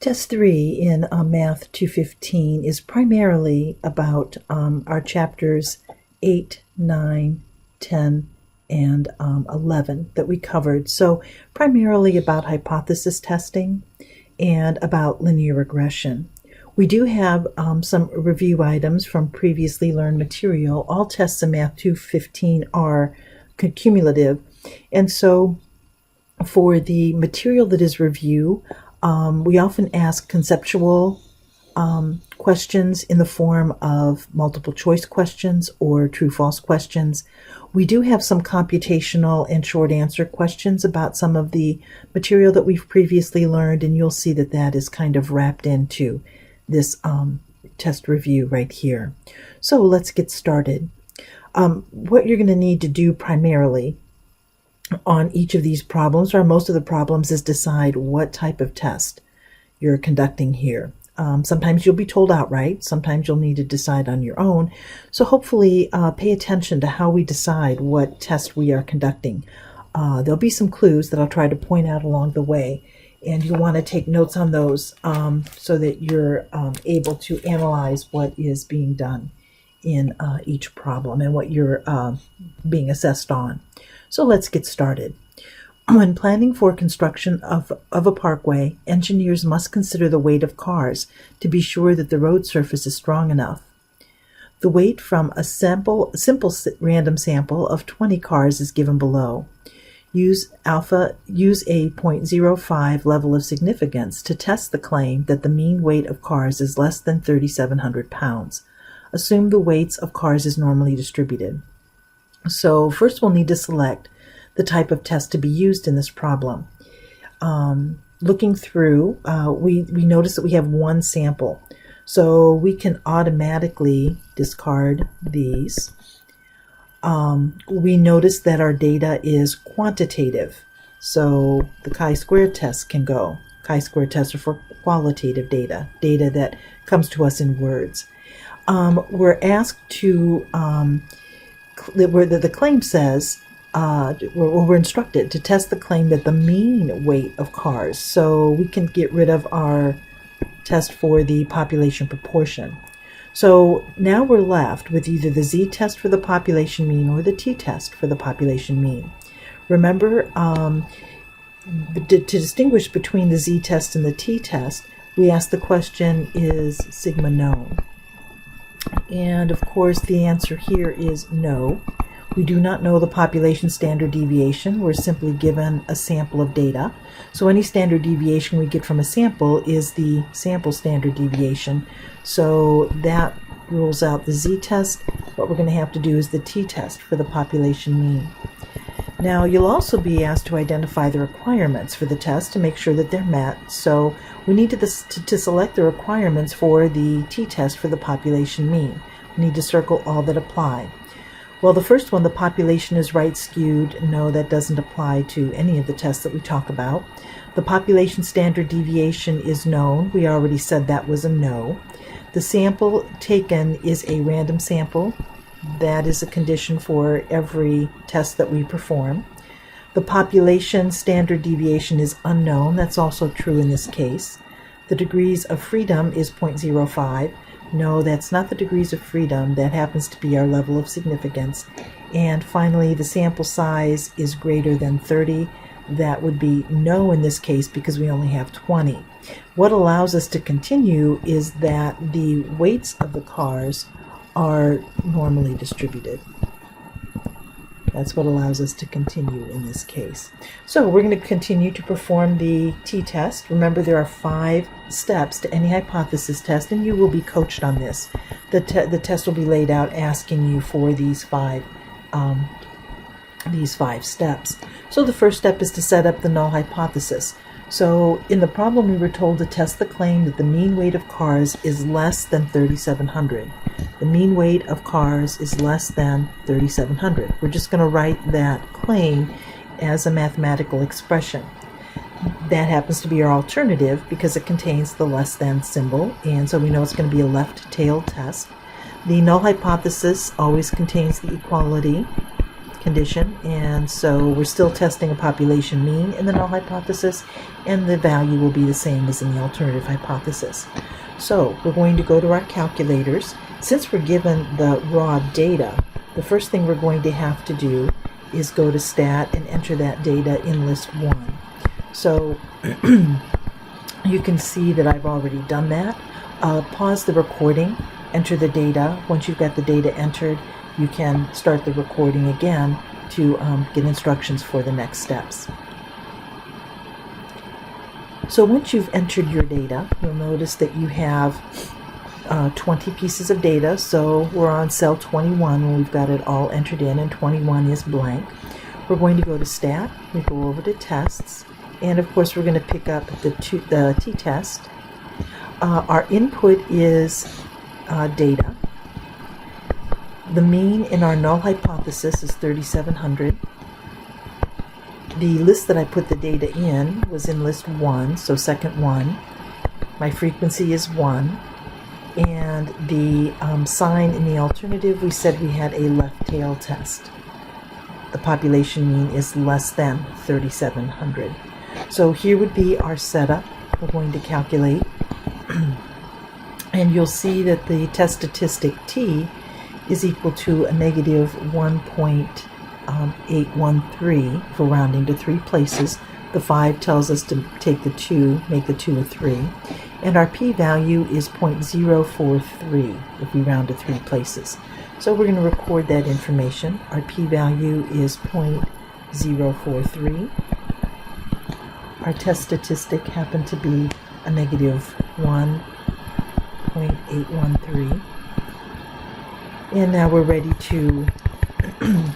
Test 3 in Math 215 is primarily about our chapters 8, 9, 10, and 11 that we covered. So primarily about hypothesis testing and about linear regression. We do have some review items from previously learned material. All tests in Math 215 are cumulative, and so for the material that is review, we often ask conceptual questions in the form of multiple choice questions or true-false questions. We do have some computational and short answer questions about some of the material that we've previously learned, and you'll see that that is kind of wrapped into this test review right here. So let's get started. What you're going to need to do primarily on each of these problems, or most of the problems, is decide what type of test you're conducting here. Sometimes you'll be told outright, sometimes you'll need to decide on your own. So hopefully pay attention to how we decide what test we are conducting. There'll be some clues that I'll try to point out along the way, and you'll want to take notes on those so that you're able to analyze what is being done in each problem and what you're being assessed on. So let's get started. When planning for construction of a parkway, engineers must consider the weight of cars to be sure that the road surface is strong enough. The weight from a simple random sample of 20 cars is given below. Use a 0.05 level of significance to test the claim that the mean weight of cars is less than 3,700 pounds. Assume the weights of cars is normally distributed. So first we'll need to select the type of test to be used in this problem. Looking through, we notice that we have one sample. So we can automatically discard these. We notice that our data is quantitative. So the chi-square test can go. Chi-square tests are for qualitative data, data that comes to us in words. We're asked to the claim says, we're instructed to test the claim that the mean weight of cars. So we can get rid of our test for the population proportion. So now we're left with either the z-test for the population mean or the t-test for the population mean. Remember, to distinguish between the z-test and the t-test, we ask the question, is sigma known? And of course the answer here is no. We do not know the population standard deviation. We're simply given a sample of data. So any standard deviation we get from a sample is the sample standard deviation. So that rules out the z-test. What we're going to have to do is the t-test for the population mean. Now you'll also be asked to identify the requirements for the test to make sure that they're met. So we need to select the requirements for the t-test for the population mean. We need to circle all that apply. Well, the first one, the population is right skewed. No, that doesn't apply to any of the tests that we talk about. The population standard deviation is known. We already said that was a no. The sample taken is a random sample. That is a condition for every test that we perform. The population standard deviation is unknown. That's also true in this case. The degrees of freedom is 0.05. No, that's not the degrees of freedom. That happens to be our level of significance. And finally, the sample size is greater than 30. That would be no in this case because we only have 20. What allows us to continue is that the weights of the cars are normally distributed. That's what allows us to continue in this case. So we're going to continue to perform the t-test. Remember, there are 5 steps to any hypothesis test, and you will be coached on this. The test will be laid out asking you for these 5 steps. So the first step is to set up the null hypothesis. So in the problem, we were told to test the claim that the mean weight of cars is less than 3,700. The mean weight of cars is less than 3,700. We're just going to write that claim as a mathematical expression. That happens to be our alternative because it contains the less than symbol, and so we know it's going to be a left-tailed test. The null hypothesis always contains the equality. condition, and so we're still testing a population mean in the null hypothesis, and the value will be the same as in the alternative hypothesis. So we're going to go to our calculators. Since we're given the raw data, the first thing we're going to have to do is go to stat and enter that data in list 1. So you can see that I've already done that. Pause the recording, enter the data. Once you've got the data entered, you can start the recording again to get instructions for the next steps. So once you've entered your data, you'll notice that you have 20 pieces of data. So we're on cell 21 when we've got it all entered in, and 21 is blank. We're going to go to stat, we go over to tests, and of course we're going to pick up the t-test. Our input is data. The mean in our null hypothesis is 3,700. The list that I put the data in was in list 1, so second one. My frequency is 1. And the sign in the alternative, we said we had a left tail test. The population mean is less than 3,700. So here would be our setup. We're going to calculate. And you'll see that the test statistic t is equal to a negative 1.813 for rounding to 3 places. The 5 tells us to take the 2, make the 2 a 3. And our p-value is 0.043 if we round to 3 places. So we're going to record that information. Our p-value is 0.043. Our test statistic happened to be a negative 1.813. And now we're ready to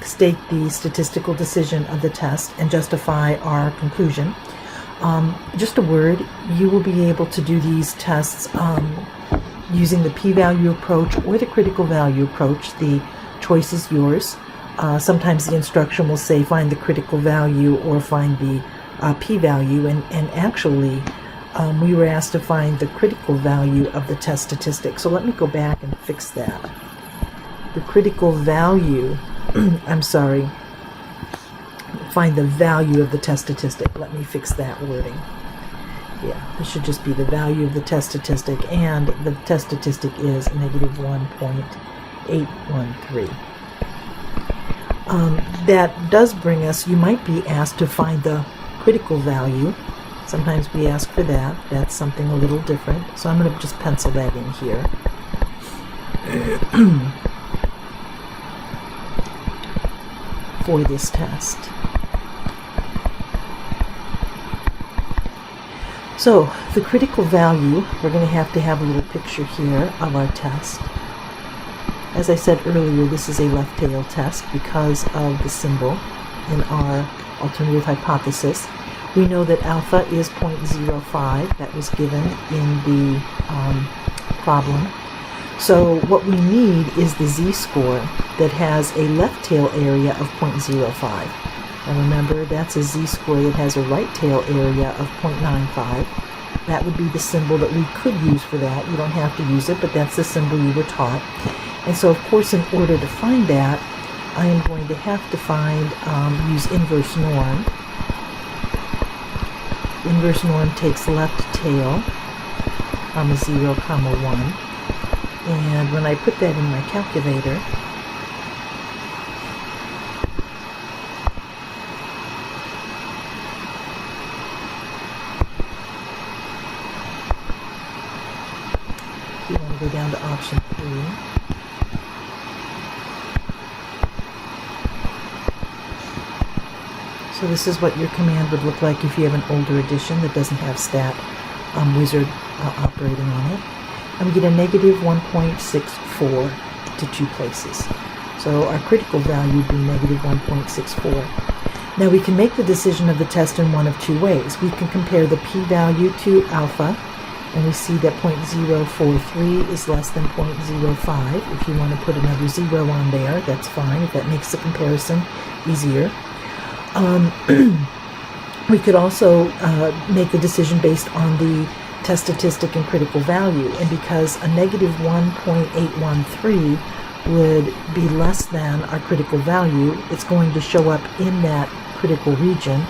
state the statistical decision of the test and justify our conclusion. Just a word, you will be able to do these tests using the p-value approach or the critical value approach. The choice is yours. Sometimes the instruction will say find the critical value or find the p-value, and actually we were asked to find the critical value of the test statistic. So let me go back and fix that. The critical value, I'm sorry, find the value of the test statistic. Let me fix that wording. Yeah, this should just be the value of the test statistic, and the test statistic is negative 1.813. That does bring us, you might be asked to find the critical value. Sometimes we ask for that. That's something a little different. So I'm going to just pencil that in here. For this test. So the critical value, we're going to have a little picture here of our test. As I said earlier, this is a left tail test because of the symbol in our alternative hypothesis. We know that alpha is 0.05. That was given in the problem. So what we need is the z-score that has a left tail area of 0.05. And remember, that's a z-score that has a right tail area of 0.95. That would be the symbol that we could use for that. You don't have to use it, but that's the symbol you were taught. And so, of course, in order to find that, I am going to have to use inverse norm. Inverse norm takes left tail, 0, 1. And when I put that in my calculator, you want to go down to option 3. So this is what your command would look like if you have an older edition that doesn't have stat wizard operating on it. And we get a negative 1.64 to 2 places. So our critical value would be negative 1.64. Now we can make the decision of the test in one of 2 ways. We can compare the p-value to alpha, and we see that 0.043 is less than 0.05. If you want to put another 0 on there, that's fine, if that makes the comparison easier. We could also make the decision based on the test statistic and critical value, and because a negative 1.813 would be less than our critical value, it's going to show up in that critical region,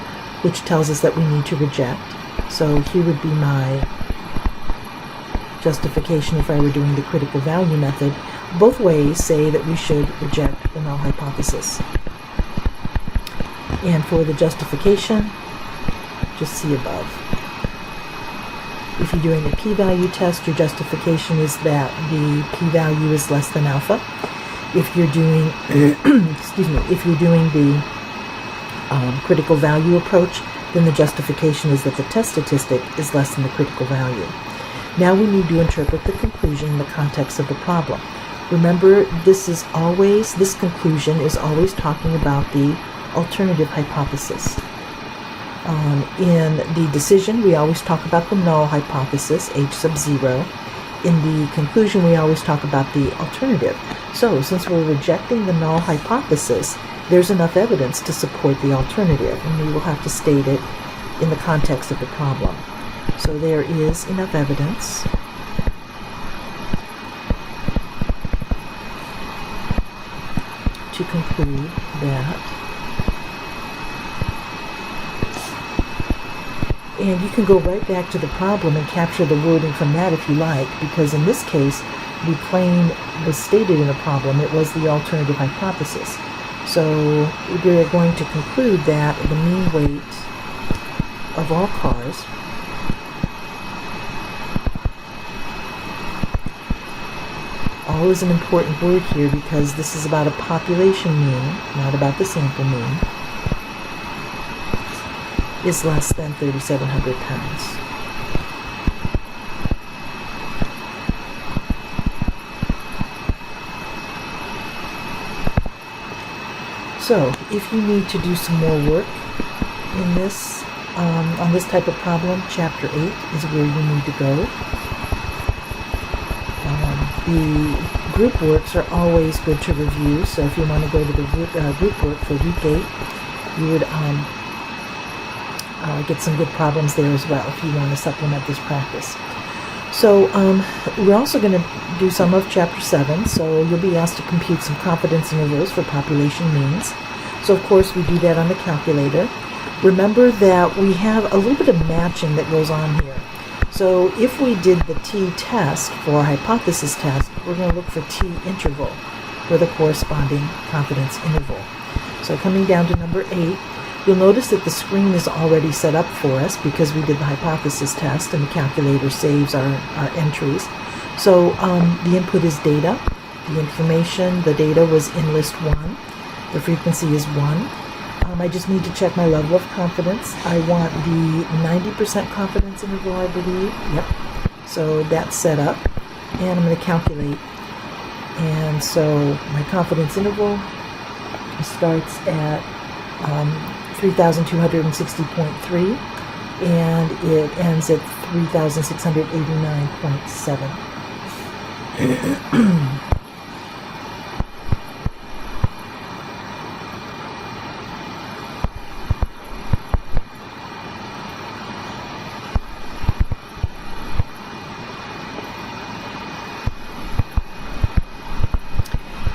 which tells us that we need to reject. So here would be my justification if I were doing the critical value method. Both ways say that we should reject the null hypothesis. And for the justification, just see above. If you're doing a p-value test, your justification is that the p-value is less than alpha. If you're doing, if you're doing the critical value approach, then the justification is that the test statistic is less than the critical value. Now we need to interpret the conclusion in the context of the problem. Remember, this conclusion is always talking about the alternative hypothesis. In the decision, we always talk about the null hypothesis, h sub 0. In the conclusion, we always talk about the alternative. So, since we're rejecting the null hypothesis, there's enough evidence to support the alternative, and we will have to state it in the context of the problem. So there is enough evidence to conclude that. And you can go right back to the problem and capture the wording from that if you like, because in this case, the claim was stated in the problem. It was the alternative hypothesis. So we're going to conclude that the mean weight of all cars all is an important word here because this is about a population mean, not about the sample mean, is less than 3,700 pounds. So, if you need to do some more work in this, on this type of problem, Chapter 8 is where you need to go. The group works are always good to review, so if you want to go to the group work for Week 8, you would get some good problems there as well if you want to supplement this practice. So we're also going to do some of Chapter 7, so you'll be asked to compute some confidence intervals for population means. So of course we do that on the calculator. Remember that we have a little bit of matching that goes on here. So if we did the t-test for our hypothesis test, we're going to look for t-interval for the corresponding confidence interval. So coming down to number 8, you'll notice that the screen is already set up for us because we did the hypothesis test and the calculator saves our entries. So the input is data. The information, the data was in list 1. The frequency is 1. I just need to check my level of confidence. I want the 90% confidence interval, I believe. Yep. So that's set up. And I'm going to calculate. And so my confidence interval starts at 3,260.3 and it ends at 3,689.7.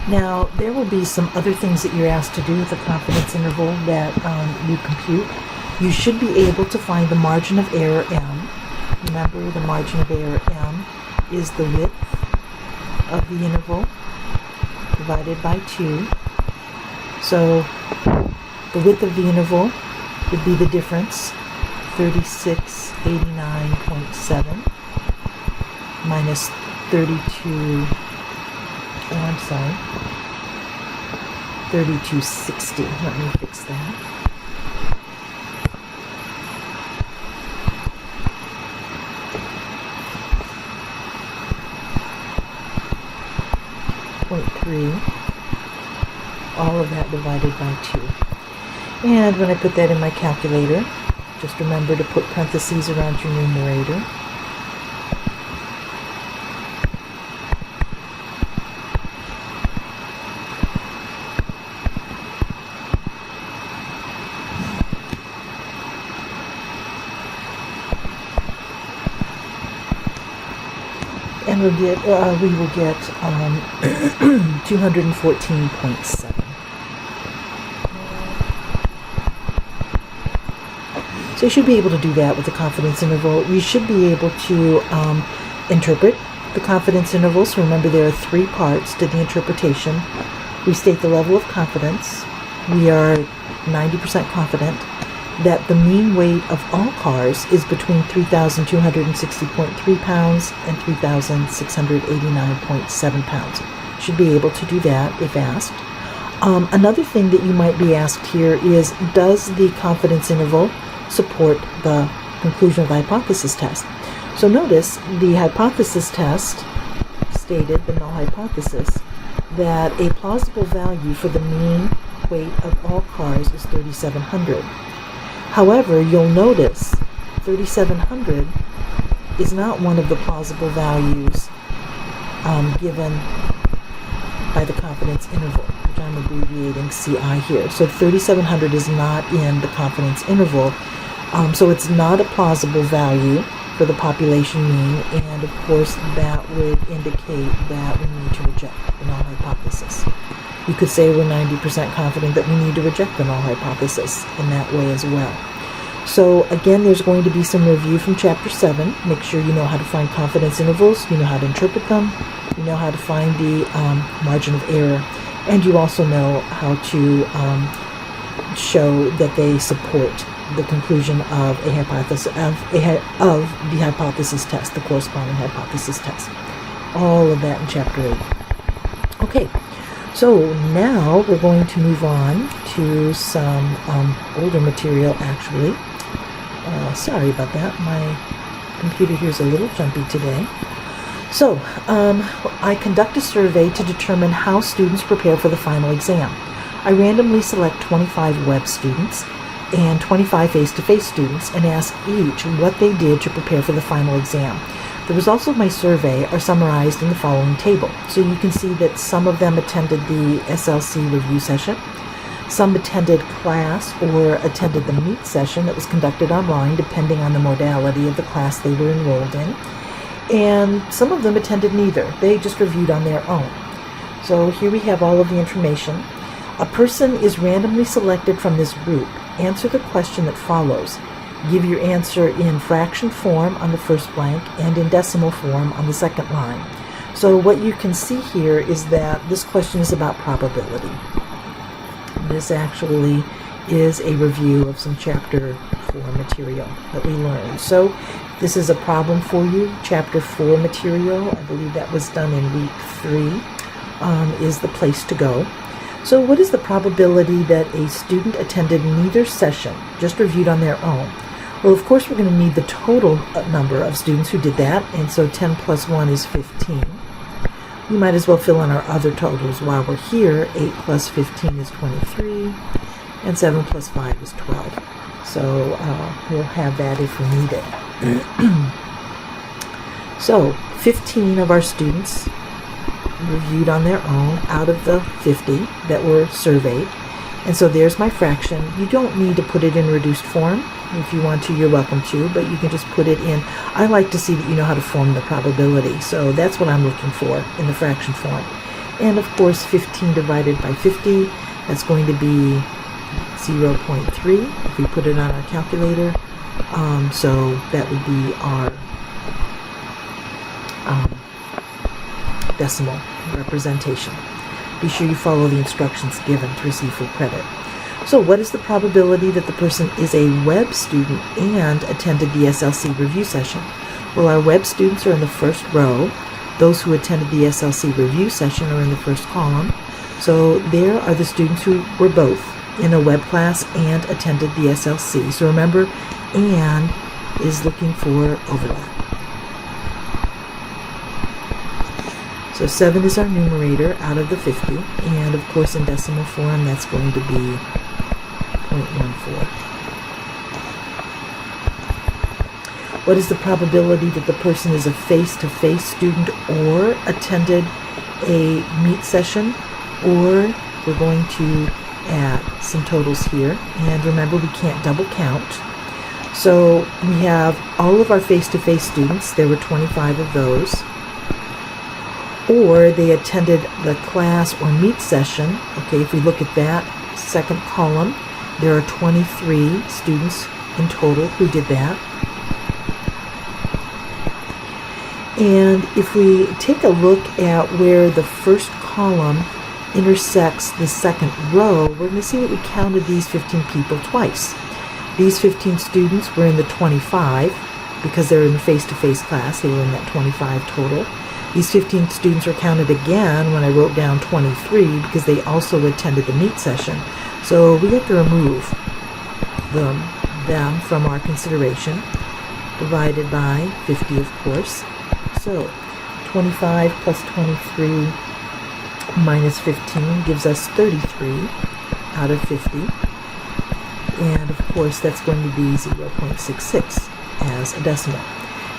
Now, there will be some other things that you're asked to do with the confidence interval that you compute. You should be able to find the margin of error m. Remember, the margin of error m is the width of the interval divided by 2. So the width of the interval would be the difference, 3689.7 minus 3260. Let me fix that. All of that divided by 2. And when I put that in my calculator, just remember to put parentheses around your numerator. and we will get 214.7. So you should be able to do that with the confidence interval. You should be able to interpret the confidence intervals. Remember, there are 3 parts to the interpretation. We state the level of confidence. We are 90% confident that the mean weight of all cars is between 3,260.3 pounds and 3,689.7 pounds. Should be able to do that if asked. Another thing that you might be asked here is, does the confidence interval support the conclusion of the hypothesis test? So notice the hypothesis test stated, the null hypothesis, that a plausible value for the mean weight of all cars is 3,700. However, you'll notice 3,700 is not one of the plausible values given by the confidence interval, which I'm abbreviating CI here. So 3,700 is not in the confidence interval, so it's not a plausible value for the population mean, and of course that would indicate that we need to reject the null hypothesis. You could say we're 90% confident that we need to reject the null hypothesis in that way as well. So again, there's going to be some review from Chapter 7. Make sure you know how to find confidence intervals, you know how to interpret them, you know how to find the margin of error, and you also know how to show that they support the conclusion of the hypothesis test, the corresponding hypothesis test. All of that in Chapter 8. Okay, so now we're going to move on to some older material, actually. Sorry about that. My computer here is a little jumpy today. So, I conduct a survey to determine how students prepare for the final exam. I randomly select 25 web students and 25 face-to-face students and ask each what they did to prepare for the final exam. The results of my survey are summarized in the following table. So you can see that some of them attended the SLC review session, some attended class or attended the meet session that was conducted online depending on the modality of the class they were enrolled in, and some of them attended neither. They just reviewed on their own. So here we have all of the information. A person is randomly selected from this group. Answer the question that follows. Give your answer in fraction form on the first blank and in decimal form on the second line. So what you can see here is that this question is about probability. This actually is a review of some Chapter 4 material that we learned. So this is a problem for you. Chapter 4 material, I believe that was done in week 3, is the place to go. So what is the probability that a student attended neither session, just reviewed on their own? Well, of course, we're going to need the total number of students who did that, and so 10 plus 1 is 15. You might as well fill in our other totals while we're here. 8 plus 15 is 23, and 7 plus 5 is 12. So we'll have that if we need it. So 15 of our students reviewed on their own out of the 50 that were surveyed. And so there's my fraction. You don't need to put it in reduced form. If you want to, you're welcome to, but you can just put it in. I like to see that you know how to form the probability, so that's what I'm looking for in the fraction form. And of course, 15 divided by 50, that's going to be 0.3 if we put it on our calculator. So that would be our decimal representation. Be sure you follow the instructions given to receive full credit. So what is the probability that the person is a web student and attended the SLC review session? Well, our web students are in the first row. Those who attended the SLC review session are in the first column. So there are the students who were both in a web class and attended the SLC. So remember, and is looking for overlap. So 7 is our numerator out of the 50, and of course in decimal form that's going to be 0.14. What is the probability that the person is a face-to-face student or attended a meet session? Or we're going to add some totals here, and remember we can't double count. So we have all of our face-to-face students. There were 25 of those. or they attended the class or meet session. Okay, if we look at that second column, there are 23 students in total who did that. And if we take a look at where the first column intersects the second row, we're going to see that we counted these 15 people twice. These 15 students were in the 25 because they're in the face-to-face class. They were in that 25 total. These 15 students were counted again when I wrote down 23 because they also attended the meet session. So we have to remove them from our consideration, divided by 50, of course. So 25 plus 23 minus 15 gives us 33 out of 50. And of course, that's going to be 0.66 as a decimal.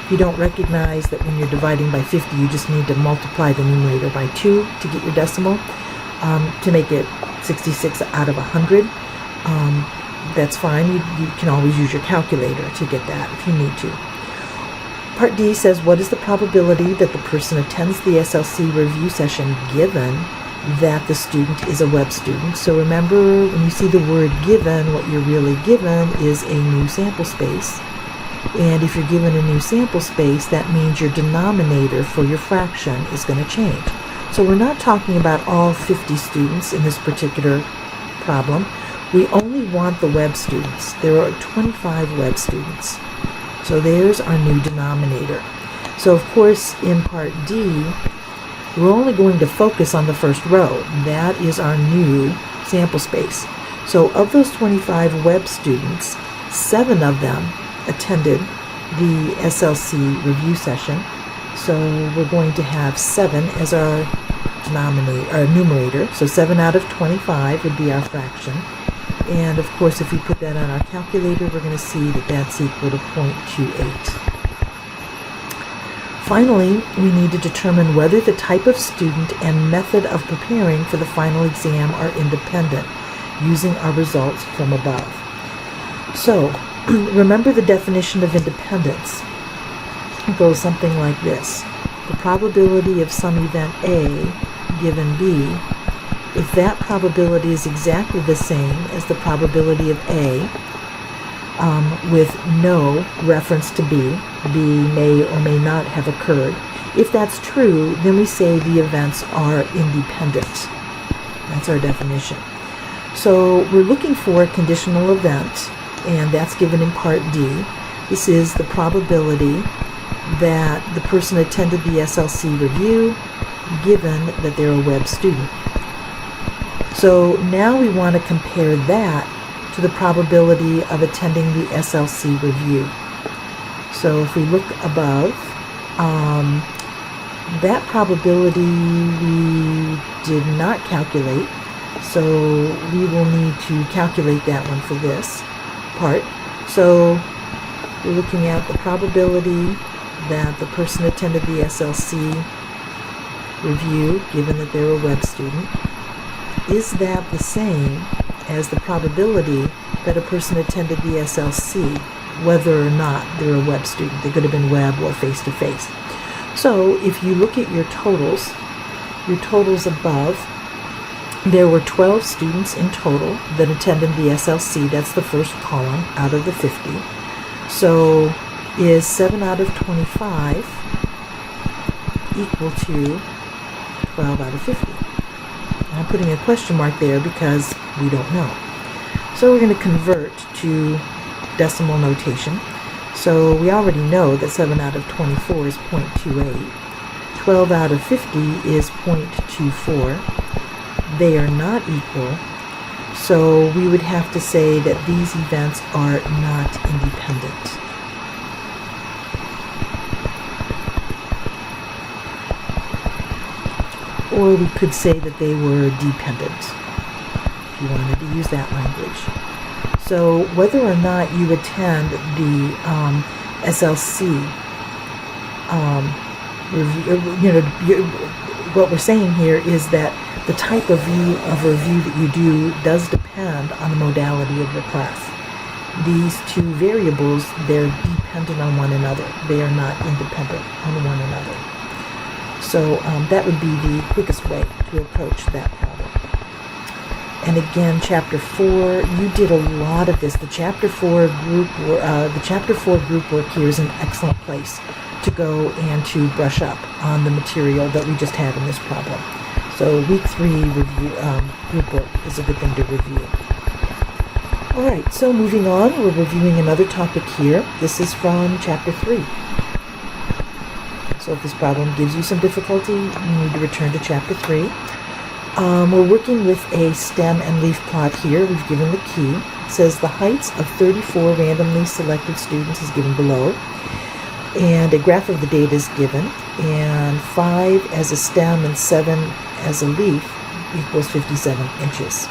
If you don't recognize that when you're dividing by 50, you just need to multiply the numerator by 2 to get your decimal, to make it 66 out of 100. That's fine. You can always use your calculator to get that if you need to. Part D says, what is the probability that the person attends the SLC review session given that the student is a web student? So remember, when you see the word given, what you're really given is a new sample space. And if you're given a new sample space, that means your denominator for your fraction is going to change. So we're not talking about all 50 students in this particular problem. We only want the web students. There are 25 web students. So there's our new denominator. So of course, in part D, we're only going to focus on the first row. That is our new sample space. So of those 25 web students, 7 of them attended the SLC review session. So we're going to have 7 as our denominator, our numerator. So 7 out of 25 would be our fraction. And of course, if we put that on our calculator, we're going to see that that's equal to 0.28. Finally, we need to determine whether the type of student and method of preparing for the final exam are independent, using our results from above. So, remember the definition of independence. It goes something like this. The probability of some event A given B, if that probability is exactly the same as the probability of A, with no reference to B may or may not have occurred. If that's true, then we say the events are independent. That's our definition. So we're looking for a conditional event, and that's given in part D. This is the probability that the person attended the SLC review, given that they're a web student. So now we want to compare that to the probability of attending the SLC review. So if we look above, that probability we did not calculate, so we will need to calculate that one for this part. So we're looking at the probability that the person attended the SLC review, given that they're a web student. Is that the same as the probability that a person attended the SLC, whether or not they're a web student? They could have been web or face-to-face. So if you look at your totals above, there were 12 students in total that attended the SLC. That's the first column out of the 50. So is 7 out of 25 equal to 12 out of 50? I'm putting a question mark there because we don't know. So we're going to convert to decimal notation. So we already know that 7 out of 24 is 0.28. 12 out of 50 is 0.24. They are not equal. So we would have to say that these events are not independent. Or we could say that they were dependent, if you wanted to use that language. So whether or not you attend the SLC review, what we're saying here is that the type of review that you do does depend on the modality of your class. These two variables, they're dependent on one another. They are not independent on one another. So that would be the quickest way to approach that problem. And again, Chapter 4, you did a lot of this. The Chapter 4 group work here is an excellent place to go and to brush up on the material that we just had in this problem. So week 3 review, group work is a good thing to review. All right, so moving on, we're reviewing another topic here. This is from Chapter 3. So if this problem gives you some difficulty, you need to return to Chapter 3. We're working with a stem and leaf plot here. We've given the key. It says the heights of 34 randomly selected students is given below. And a graph of the data is given. And 5 as a stem and 7 as a leaf equals 57 inches.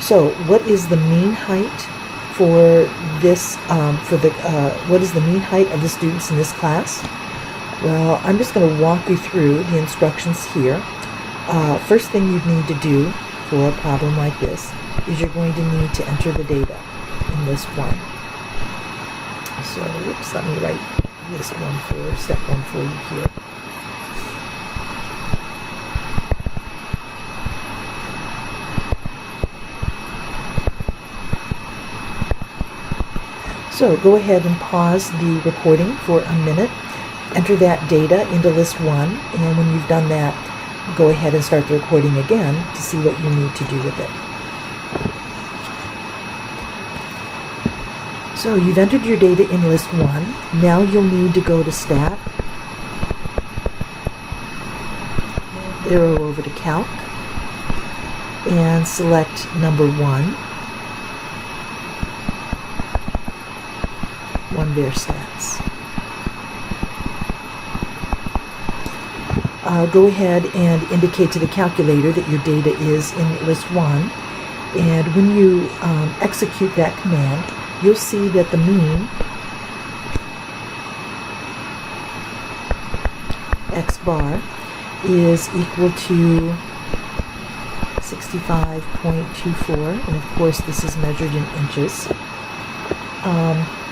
So what is the mean height for this, what is the mean height of the students in this class? Well, I'm just going to walk you through the instructions here. First thing you'd need to do for a problem like this is you're going to need to enter the data in list 1. So, whoops, let me write list 1 for step 1 for you here. So go ahead and pause the recording for a minute, enter that data into list 1, and when you've done that, go ahead and start the recording again to see what you need to do with it. So you've entered your data in list 1. Now you'll need to go to Stat, arrow over to Calc, and select number 1, Var Stats. Go ahead and indicate to the calculator that your data is in list 1, and when you execute that command, you'll see that the mean x bar is equal to 65.24, and of course this is measured in inches.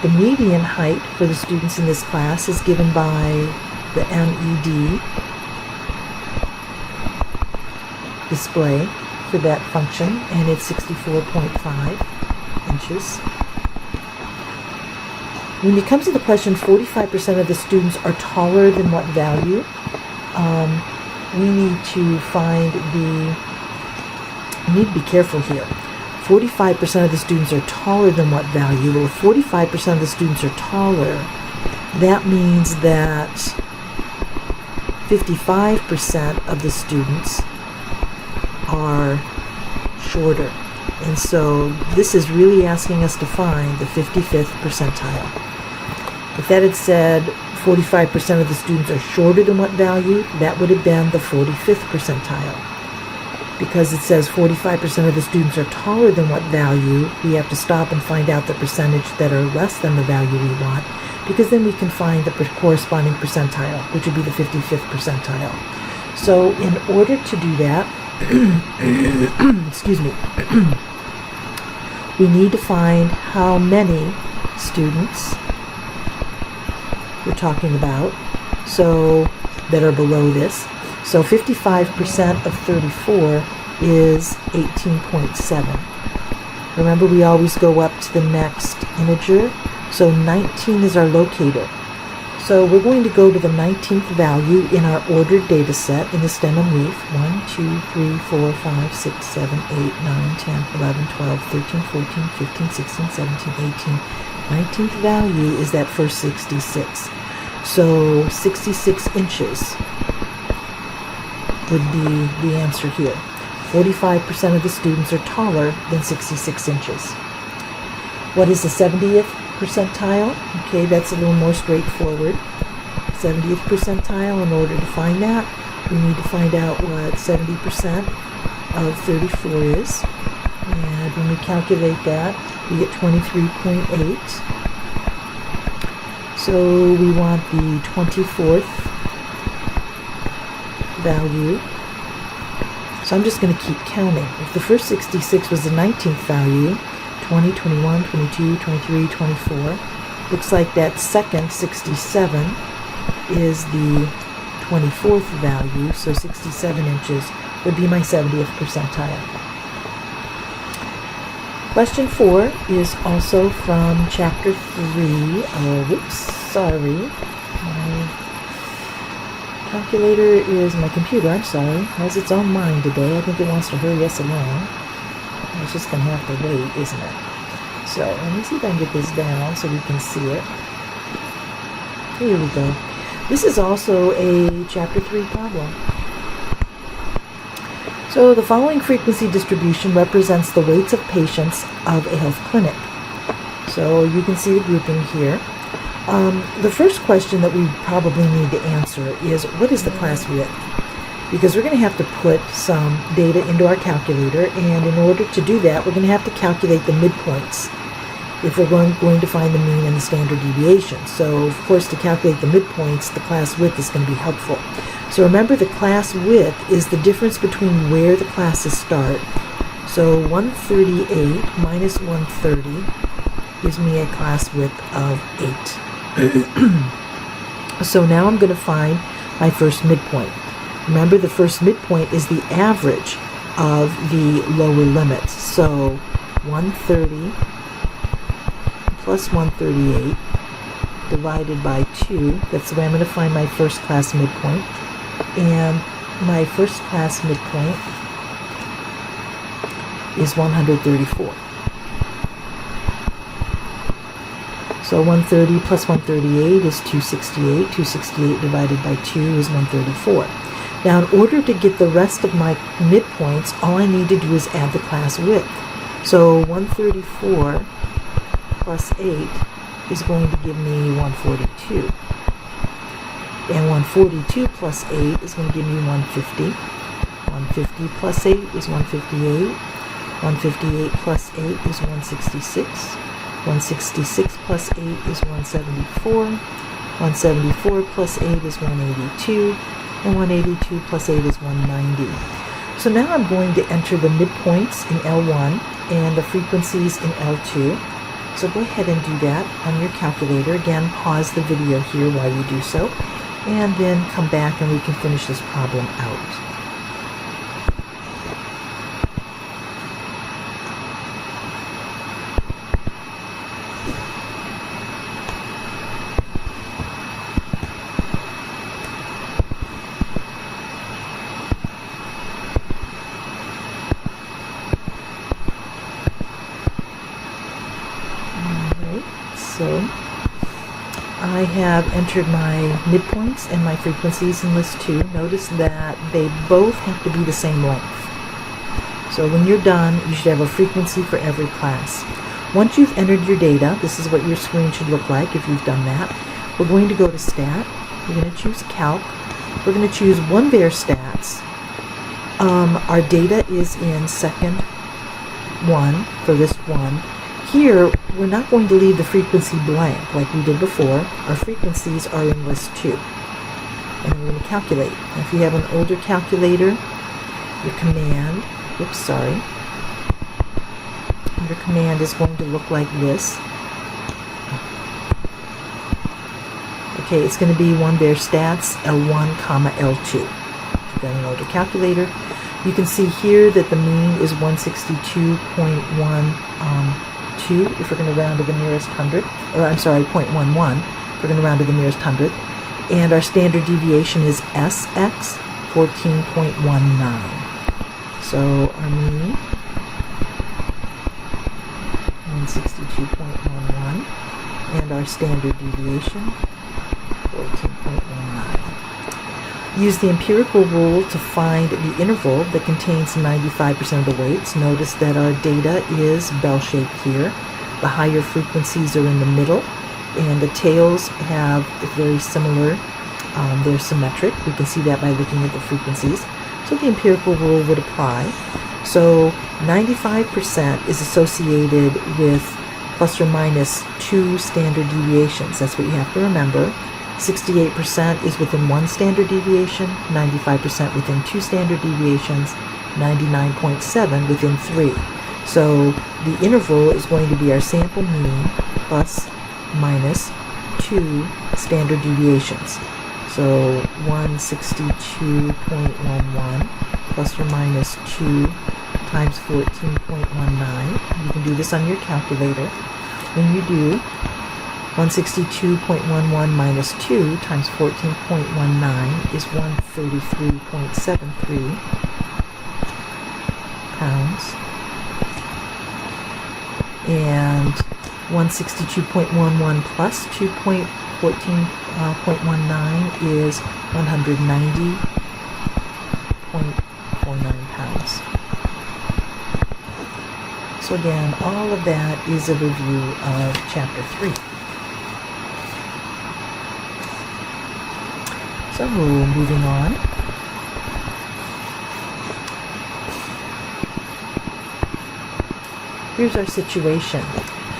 The median height for the students in this class is given by the MED display for that function, and it's 64.5 inches. When it comes to the question, 45% of the students are taller than what value? We need to find we need to be careful here. 45% of the students are taller than what value? Well, if 45% of the students are taller, that means that 55% of the students are shorter. And so this is really asking us to find the 55th percentile. If that had said 45% of the students are shorter than what value, that would have been the 45th percentile. Because it says 45% of the students are taller than what value, we have to stop and find out the percentage that are less than the value we want, because then we can find the corresponding percentile, which would be the 55th percentile. So in order to do that, excuse me, we need to find how many students we're talking about, so that are below this. So 55% of 34 is 18.7. Remember, we always go up to the next integer. So 19 is our locator. So we're going to go to the 19th value in our ordered data set in the stem and leaf. 1, 2, 3, 4, 5, 6, 7, 8, 9, 10, 11, 12, 13, 14, 15, 16, 17, 18. 19th value is that first 66. So 66 inches would be the answer here. 45% of the students are taller than 66 inches. What is the 70th percentile? Okay, that's a little more straightforward. 70th percentile, in order to find that, we need to find out what 70% of 34 is. And when we calculate that, we get 23.8. So we want the 24th value. So I'm just going to keep counting. If the first 66 was the 19th value, 20, 21, 22, 23, 24, looks like that second 67 is the 24th value, so 67 inches would be my 70th percentile. Question 4 is also from chapter 3. My calculator is my computer, has its own mind today. I think it wants to hurry us along. It's just going to have to wait, isn't it? So let me see if I can get this down so we can see it. Here we go. This is also a chapter 3 problem. So the following frequency distribution represents the weights of patients of a health clinic. So you can see the grouping here. The first question that we probably need to answer is, what is the class width? Because we're going to have to put some data into our calculator, and in order to do that, we're going to have to calculate the midpoints if we're going to find the mean and the standard deviation. So, of course, to calculate the midpoints, the class width is going to be helpful. So remember, the class width is the difference between where the classes start. So 138 minus 130 gives me a class width of 8. So now I'm going to find my first midpoint. Remember, the first midpoint is the average of the lower limits. So 130 plus 138 divided by 2. That's the way I'm going to find my first class midpoint. And my first class midpoint is 134. So 130 plus 138 is 268. 268 divided by 2 is 134. Now, in order to get the rest of my midpoints, all I need to do is add the class width. So 134 plus 8 is going to give me 142. And 142 plus 8 is going to give me 150. 150 plus 8 is 158. 158 plus 8 is 166. 166 plus 8 is 174. 174 plus 8 is 182. And 182 plus 8 is 190. So now I'm going to enter the midpoints in L1 and the frequencies in L2. So go ahead and do that on your calculator. Again, pause the video here while you do so, and then come back and we can finish this problem out. So I have entered my midpoints and my frequencies in list 2. Notice that they both have to be the same length. So when you're done, you should have a frequency for every class. Once you've entered your data, this is what your screen should look like if you've done that. We're going to go to Stat. We're going to choose Calc. We're going to choose one var stats. Our data is in second 1 for list 1. Here, we're not going to leave the frequency blank like we did before. Our frequencies are in list 2. And we're going to calculate. Now, if you have an older calculator, your command, your command is going to look like this. Okay, it's going to be one var stats, L1, L2. If you've got an older calculator, you can see here that the mean is 162.12 if we're going to round to the nearest hundredth, or I'm sorry, 0.11 if we're going to round to the nearest hundredth. And our standard deviation is SX 14.19. So our mean 162.11 and our standard deviation 14.19. Use the empirical rule to find the interval that contains 95% of the weights. Notice that our data is bell-shaped here. The higher frequencies are in the middle, and the tails have very similar, they're symmetric. We can see that by looking at the frequencies. So the empirical rule would apply. So 95% is associated with plus or minus 2 standard deviations. That's what you have to remember. 68% is within 1 standard deviation, 95% within 2 standard deviations, 99.7 within 3. So the interval is going to be our sample mean plus minus 2 standard deviations. So 162.11 plus or minus 2 times 14.19. You can do this on your calculator. When you do, 162.11 minus 2 times 14.19 is 133.73 pounds. And 162.11 plus 2.14.19 is 190.49 pounds. So again, all of that is a review of Chapter 3. So moving on. Here's our situation.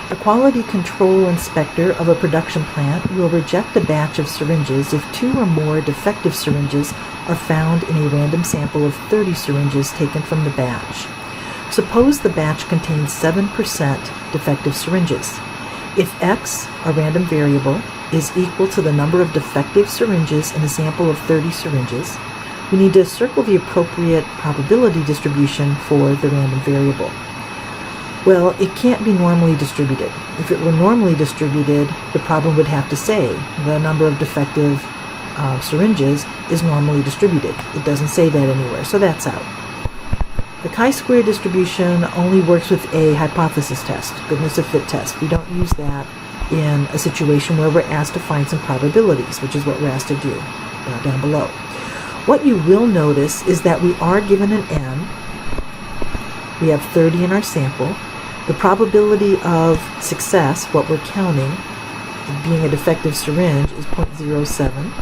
The quality control inspector of a production plant will reject a batch of syringes if 2 or more defective syringes are found in a random sample of 30 syringes taken from the batch. Suppose the batch contains 7% defective syringes. If X, a random variable, is equal to the number of defective syringes in a sample of 30 syringes, we need to circle the appropriate probability distribution for the random variable. Well, it can't be normally distributed. If it were normally distributed, the problem would have to say the number of defective syringes is normally distributed. It doesn't say that anywhere, so that's out. The chi-square distribution only works with a hypothesis test, goodness of fit test. We don't use that in a situation where we're asked to find some probabilities, which is what we're asked to do down below. What you will notice is that we are given an n. We have 30 in our sample. The probability of success, what we're counting, being a defective syringe, is 0.07.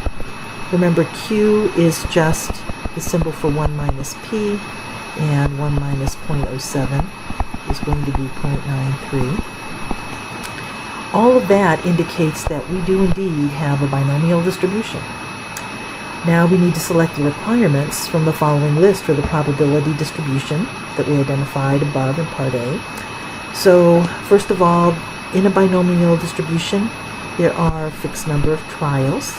Remember, Q is just the symbol for 1 minus P, and 1 minus 0.07 is going to be 0.93. All of that indicates that we do indeed have a binomial distribution. Now we need to select the requirements from the following list for the probability distribution that we identified above in Part A. So, first of all, in a binomial distribution, there are a fixed number of trials.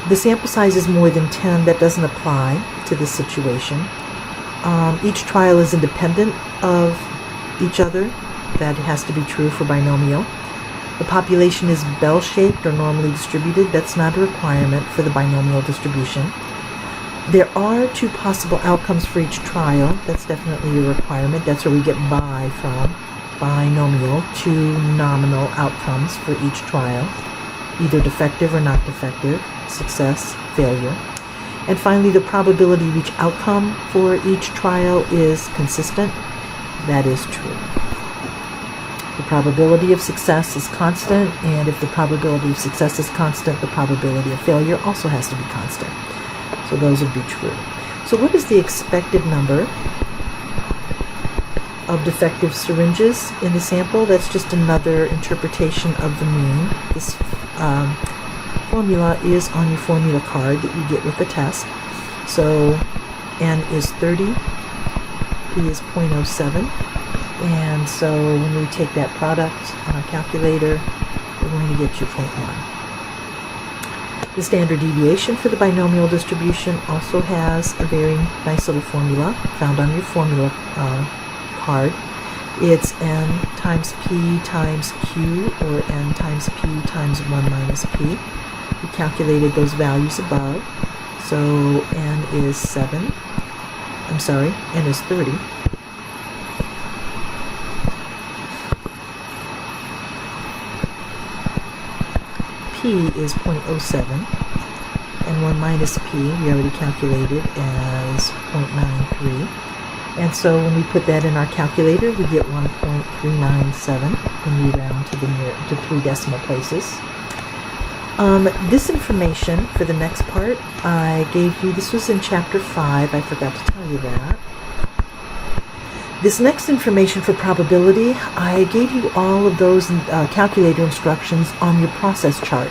The sample size is more than 10. That doesn't apply to this situation. Each trial is independent of each other. That has to be true for binomial. The population is bell-shaped or normally distributed. That's not a requirement for the binomial distribution. There are 2 possible outcomes for each trial. That's definitely a requirement. That's where we get bi from. Binomial, 2 nominal outcomes for each trial. Either defective or not defective, success, failure. And finally, the probability of each outcome for each trial is consistent. That is true. The probability of success is constant, and if the probability of success is constant, the probability of failure also has to be constant. So those would be true. So what is the expected number of defective syringes in the sample? That's just another interpretation of the mean. This formula is on your formula card that you get with the test. So n is 30, p is 0.07, and so when we take that product on our calculator, we're going to get 2.1. The standard deviation for the binomial distribution also has a very nice little formula found on your formula card. It's n times p times q, or n times p times 1 minus p. We calculated those values above. So n is 7. I'm sorry, n is 30. P is 0.07, and 1 minus p we already calculated as 0.93. And so when we put that in our calculator, we get 1.397 when we round to 3 decimal places. This information for the next part I gave you, this was in Chapter 5, I forgot to tell you that. This next information for probability, I gave you all of those calculator instructions on your process chart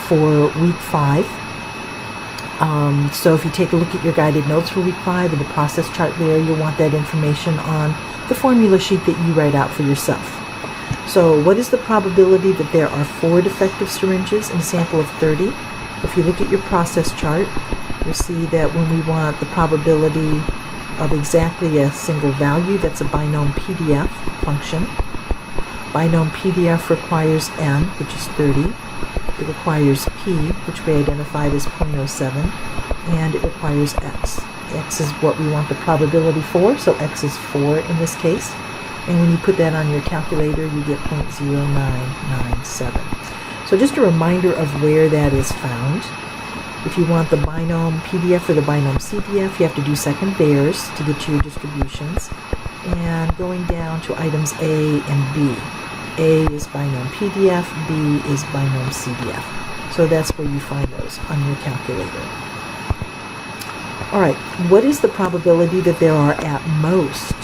for week 5. So if you take a look at your guided notes for week 5 and the process chart there, you'll want that information on the formula sheet that you write out for yourself. So what is the probability that there are 4 defective syringes in a sample of 30? If you look at your process chart, you'll see that when we want the probability of exactly a single value, that's a binom PDF function. Binom PDF requires n, which is 30. It requires p, which we identified as 0.07, and it requires x. X is what we want the probability for, so x is 4 in this case. And when you put that on your calculator, you get 0.0997. So just a reminder of where that is found. If you want the binom PDF or the binom CDF, you have to do second pairs to get to your distributions. And going down to items A and B. A is binom PDF, B is binom CDF. So that's where you find those on your calculator. All right, what is the probability that there are at most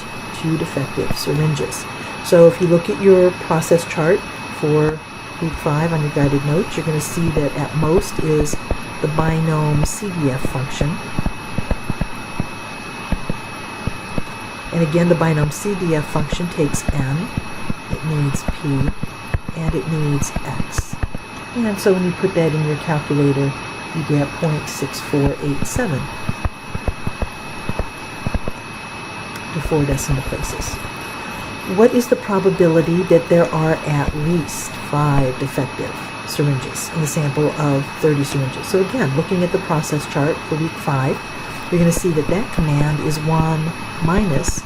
2 defective syringes? So if you look at your process chart for week 5 on your guided notes, you're going to see that at most is the binom CDF function. And again, the binom CDF function takes n, it needs p, and it needs x. And so when you put that in your calculator, you get 0.6487 to 4 decimal places. What is the probability that there are at least 5 defective syringes in a sample of 30 syringes? So again, looking at the process chart for week 5, you're going to see that that command is 1 minus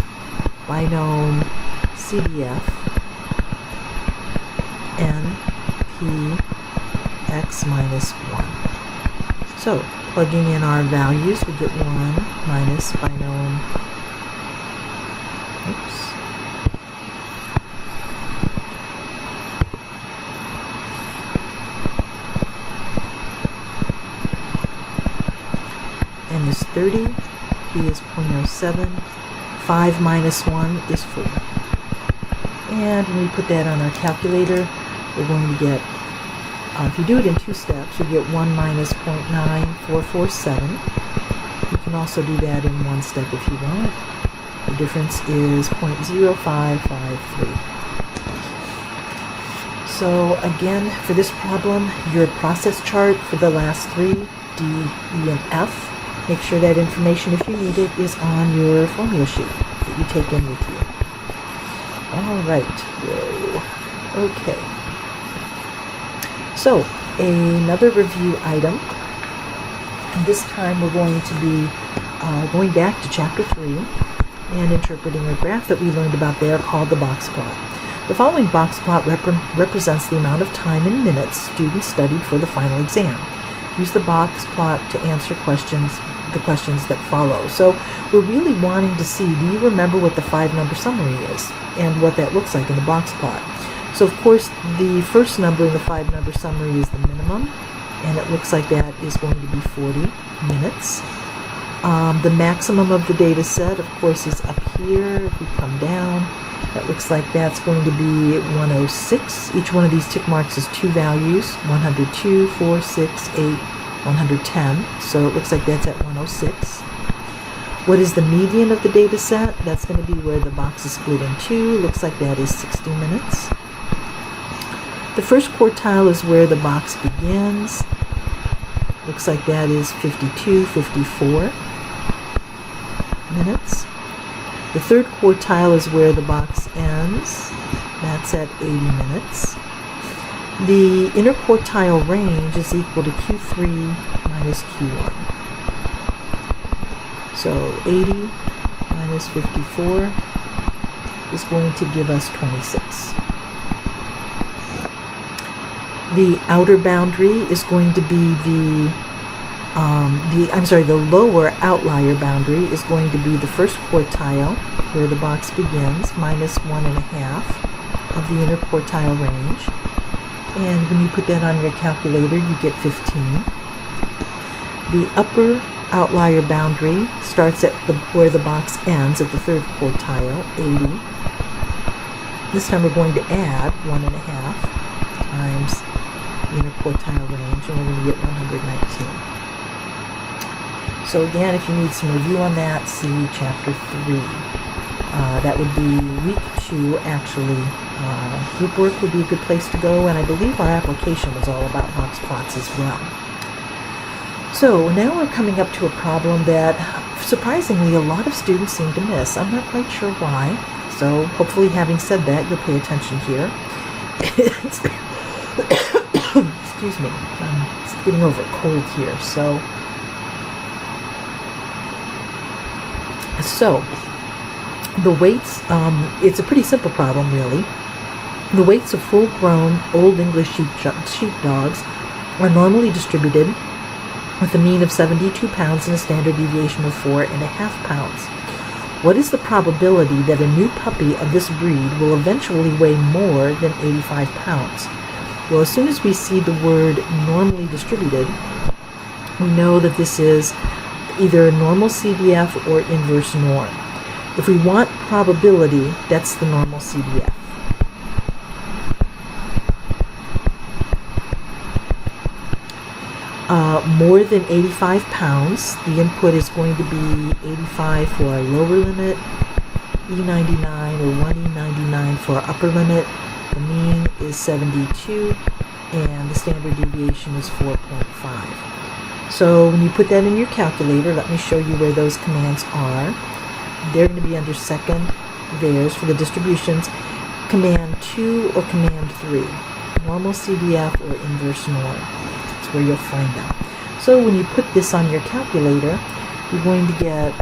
binom CDF n p x minus 1. So plugging in our values, we get 1 minus binom, n is 30, p is 0.07, 5 minus 1 is 4. And when we put that on our calculator, we're going to get, if you do it in 2 steps, you get 1 minus 0.9447. You can also do that in 1 step if you want. The difference is 0.0553. So again, for this problem, your process chart for the last 3, D, E, and F, make sure that information, if you need it, is on your formula sheet that you take in with you. All right. Whoa. Okay. So, another review item. And this time we're going to be going back to Chapter 3 and interpreting a graph that we learned about there called the box plot. The following box plot represents the amount of time in minutes students studied for the final exam. Use the box plot to answer the questions that follow. So we're really wanting to see, do you remember what the 5-number summary is and what that looks like in the box plot? So of course the first number in the 5-number summary is the minimum, and it looks like that is going to be 40 minutes. The maximum of the data set, of course, is up here. If we come down, that looks like that's going to be 106. Each one of these tick marks is 2 values, 102, 4, 6, 8, 110. So it looks like that's at 106. What is the median of the data set? That's going to be where the box is split in 2. Looks like that is 60 minutes. The first quartile is where the box begins. Looks like that is 52, 54 minutes. The third quartile is where the box ends. That's at 80 minutes. The interquartile range is equal to Q3 minus Q1. So 80 minus 54 is going to give us 26. The outer boundary is going to be the lower outlier boundary is going to be the first quartile, where the box begins, minus 1.5 of the interquartile range. And when you put that on your calculator, you get 15. The upper outlier boundary starts at where the box ends, at the third quartile, 80. This time we're going to add 1.5 times the interquartile range, and we're going to get 119. So again, if you need some review on that, see Chapter 3. That would be week 2, actually, Group work would be a good place to go, and I believe our application was all about box plots as well. So now we're coming up to a problem that surprisingly a lot of students seem to miss. I'm not quite sure why, so hopefully having said that, you'll pay attention here. Excuse me, I'm just getting over a cold here. So the weights, it's a pretty simple problem really. The weights of full-grown Old English sheepdogs are normally distributed with a mean of 72 pounds and a standard deviation of 4.5 pounds. What is the probability that a new puppy of this breed will eventually weigh more than 85 pounds? Well, as soon as we see the word normally distributed, we know that this is either normal CDF or inverse norm. If we want probability, that's the normal CDF. More than 85 pounds, the input is going to be 85 for our lower limit, E99 or 1E99 for our upper limit. The mean is 72, and the standard deviation is 4.5. So when you put that in your calculator, let me show you where those commands are. They're going to be under second theirs for the distributions, command 2 or command 3, normal CDF or inverse norm. That's where you'll find them. So when you put this on your calculator, you're going to get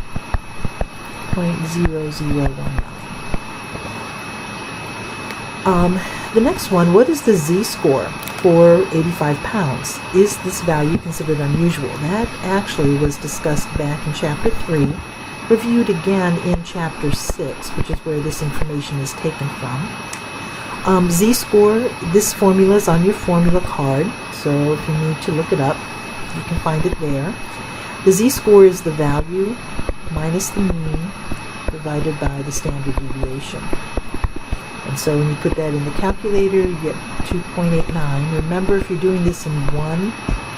0.0019. The next one, what is the Z-score for 85 pounds? Is this value considered unusual? That actually was discussed back in Chapter 3, reviewed again in Chapter 6, which is where this information is taken from. Z-score, this formula is on your formula card, so if you need to look it up, you can find it there. The Z-score is the value minus the mean divided by the standard deviation. And so when you put that in the calculator, you get 2.89. Remember, if you're doing this in one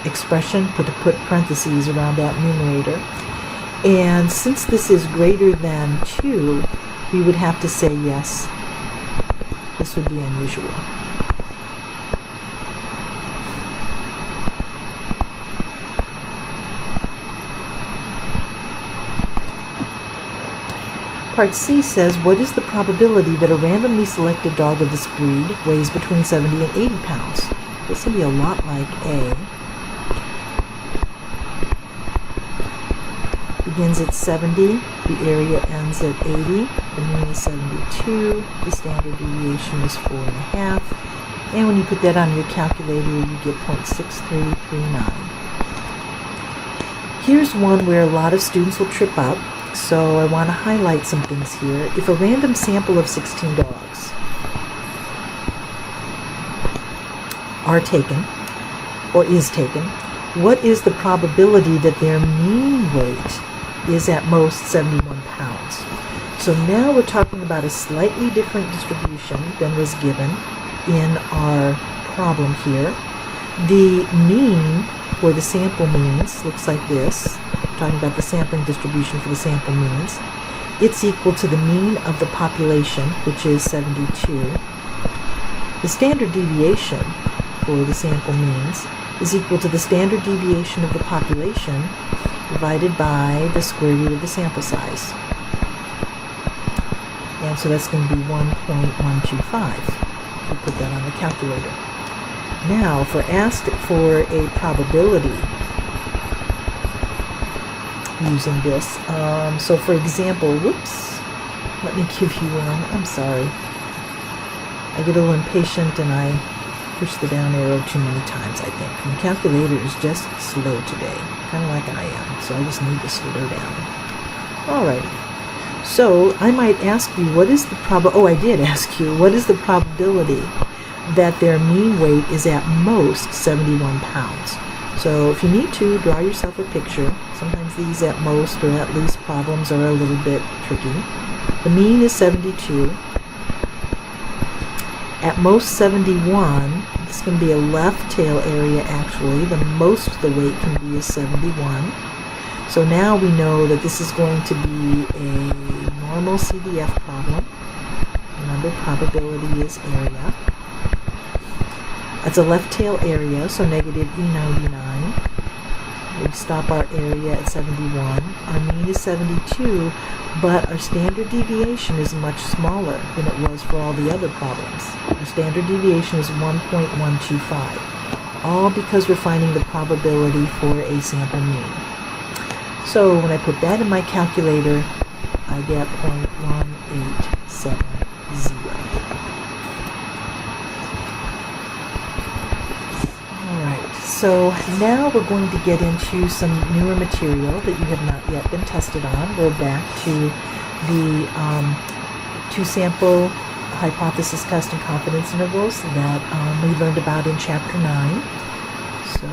expression, put parentheses around that numerator. And since this is greater than 2, we would have to say yes. This would be unusual. Part C says, what is the probability that a randomly selected dog of this breed weighs between 70 and 80 pounds? This will be a lot like A. Begins at 70, the area ends at 80, the mean is 72, the standard deviation is 4.5, and when you put that on your calculator, you get 0.6339. Here's one where a lot of students will trip up. So I want to highlight some things here. If a random sample of 16 dogs are taken, or is taken, what is the probability that their mean weight is at most 71 pounds? So now we're talking about a slightly different distribution than was given in our problem here. The mean for the sample means looks like this. Talking about the sampling distribution for the sample means. It's equal to the mean of the population, which is 72. The standard deviation for the sample means is equal to the standard deviation of the population divided by the square root of the sample size. And so that's going to be 1.125. We put that on the calculator. Now, if we're asked for a probability using this. So for example, whoops, let me give you one. I'm sorry. I get a little impatient and I push the down arrow too many times, I think. My calculator is just slow today, kind of like I am, so I just need to slow down. Alrighty. So I might ask you, what is the I did ask you, what is the probability that their mean weight is at most 71 pounds? So if you need to, draw yourself a picture. Sometimes these at most or at least problems are a little bit tricky. The mean is 72. At most 71, this is going to be a left tail area actually. The most the weight can be is 71. So now we know that this is going to be a normal CDF problem. And Remember, probability is area. It's a left tail area, so negative E99. We stop our area at 71. Our mean is 72, but our standard deviation is much smaller than it was for all the other problems. Our standard deviation is 1.125, all because we're finding the probability for a sample mean. So when I put that in my calculator, I get 0.1870. So now we're going to get into some newer material that you have not yet been tested on. We're back to the two-sample hypothesis test and confidence intervals that we learned about in Chapter 9. So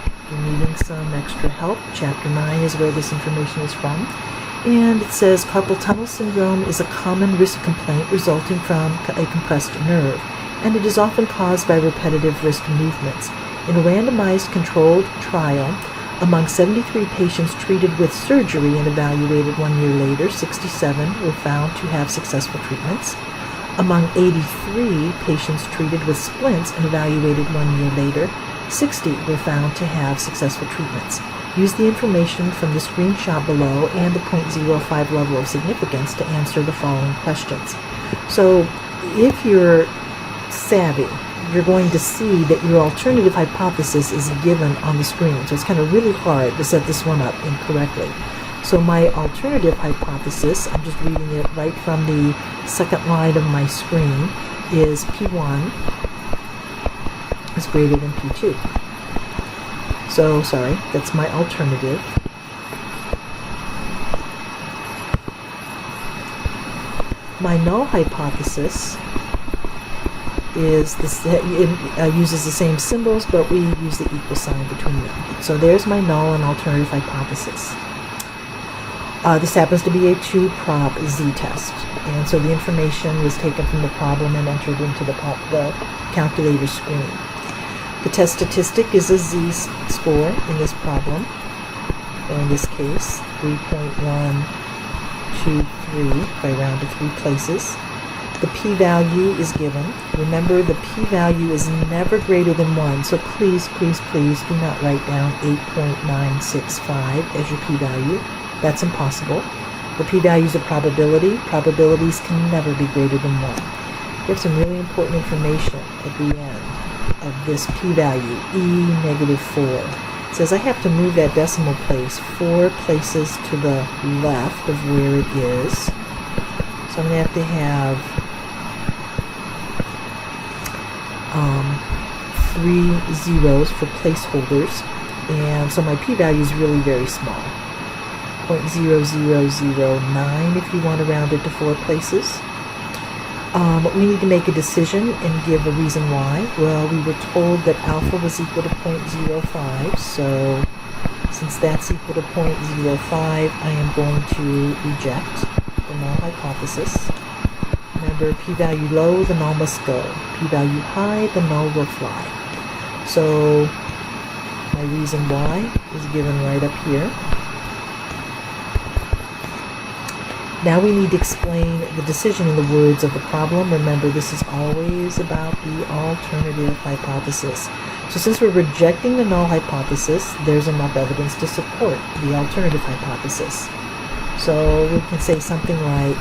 if you're needing some extra help, Chapter 9 is where this information is from. And it says carpal tunnel syndrome is a common wrist complaint resulting from a compressed nerve, and it is often caused by repetitive wrist movements. In a randomized controlled trial, among 73 patients treated with surgery and evaluated 1 year later, 67 were found to have successful treatments. Among 83 patients treated with splints and evaluated 1 year later, 60 were found to have successful treatments. Use the information from the screenshot below and the 0.05 level of significance to answer the following questions. So if you're savvy, you're going to see that your alternative hypothesis is given on the screen. So it's kind of really hard to set this one up incorrectly. So my alternative hypothesis, I'm just reading it right from the second line of my screen, is P1 is greater than P2. So, sorry, that's my alternative. My null hypothesis is this, it uses the same symbols, but we use the equal sign between them. So there's my null and alternative hypothesis. This happens to be a 2-prop z-test, and so the information was taken from the problem and entered into the calculator screen. The test statistic is a z-score in this problem, or in this case, 3.123 if I round to 3 places. The p-value is given. Remember, the p-value is never greater than 1, so please, please, please do not write down 8.965 as your p-value. That's impossible. The p-value is a probability. Probabilities can never be greater than 1. We have some really important information at the end of this p-value, e-4. It says I have to move that decimal place 4 places to the left of where it is. So I'm going to have 3 zeros for placeholders, and so my p-value is really very small. 0.0009 if you want to round it to 4 places. We need to make a decision and give a reason why. Well, we were told that alpha was equal to 0.05, so since that's equal to 0.05, I am going to reject the null hypothesis. Remember, p-value low, the null must go. P-value high, the null will fly. So my reason why is given right up here. Now we need to explain the decision in the words of the problem. Remember, this is always about the alternative hypothesis. So since we're rejecting the null hypothesis, there's enough evidence to support the alternative hypothesis. So we can say something like,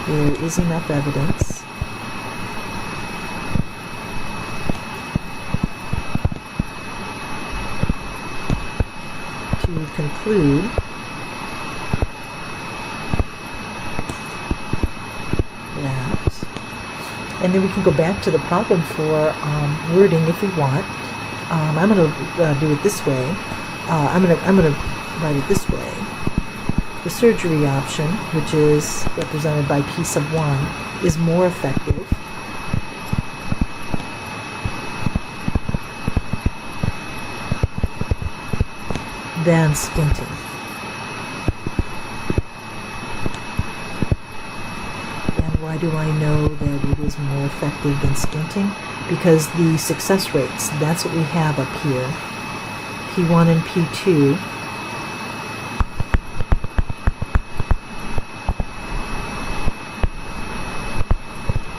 there is enough evidence to conclude and then we can go back to the problem for wording if we want. I'm going to do it this way. I'm going to write it this way. The surgery option, which is represented by P sub 1, is more effective than splinting. Why do I know that it is more effective than splinting? Because the success rates, that's what we have up here. P1 and P2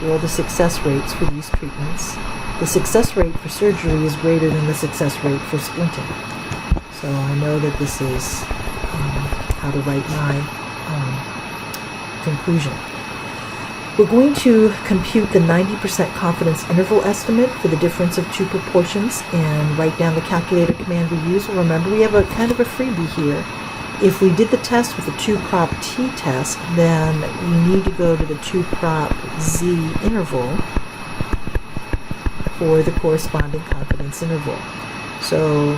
Here are the success rates for these treatments. The success rate for surgery is greater than the success rate for splinting. So I know that this is how to write my conclusion. We're going to compute the 90% confidence interval estimate for the difference of two proportions and write down the calculator command we use. Remember, we have a kind of a freebie here. If we did the test with the 2-prop t-test, then we need to go to the 2-prop z interval for the corresponding confidence interval. So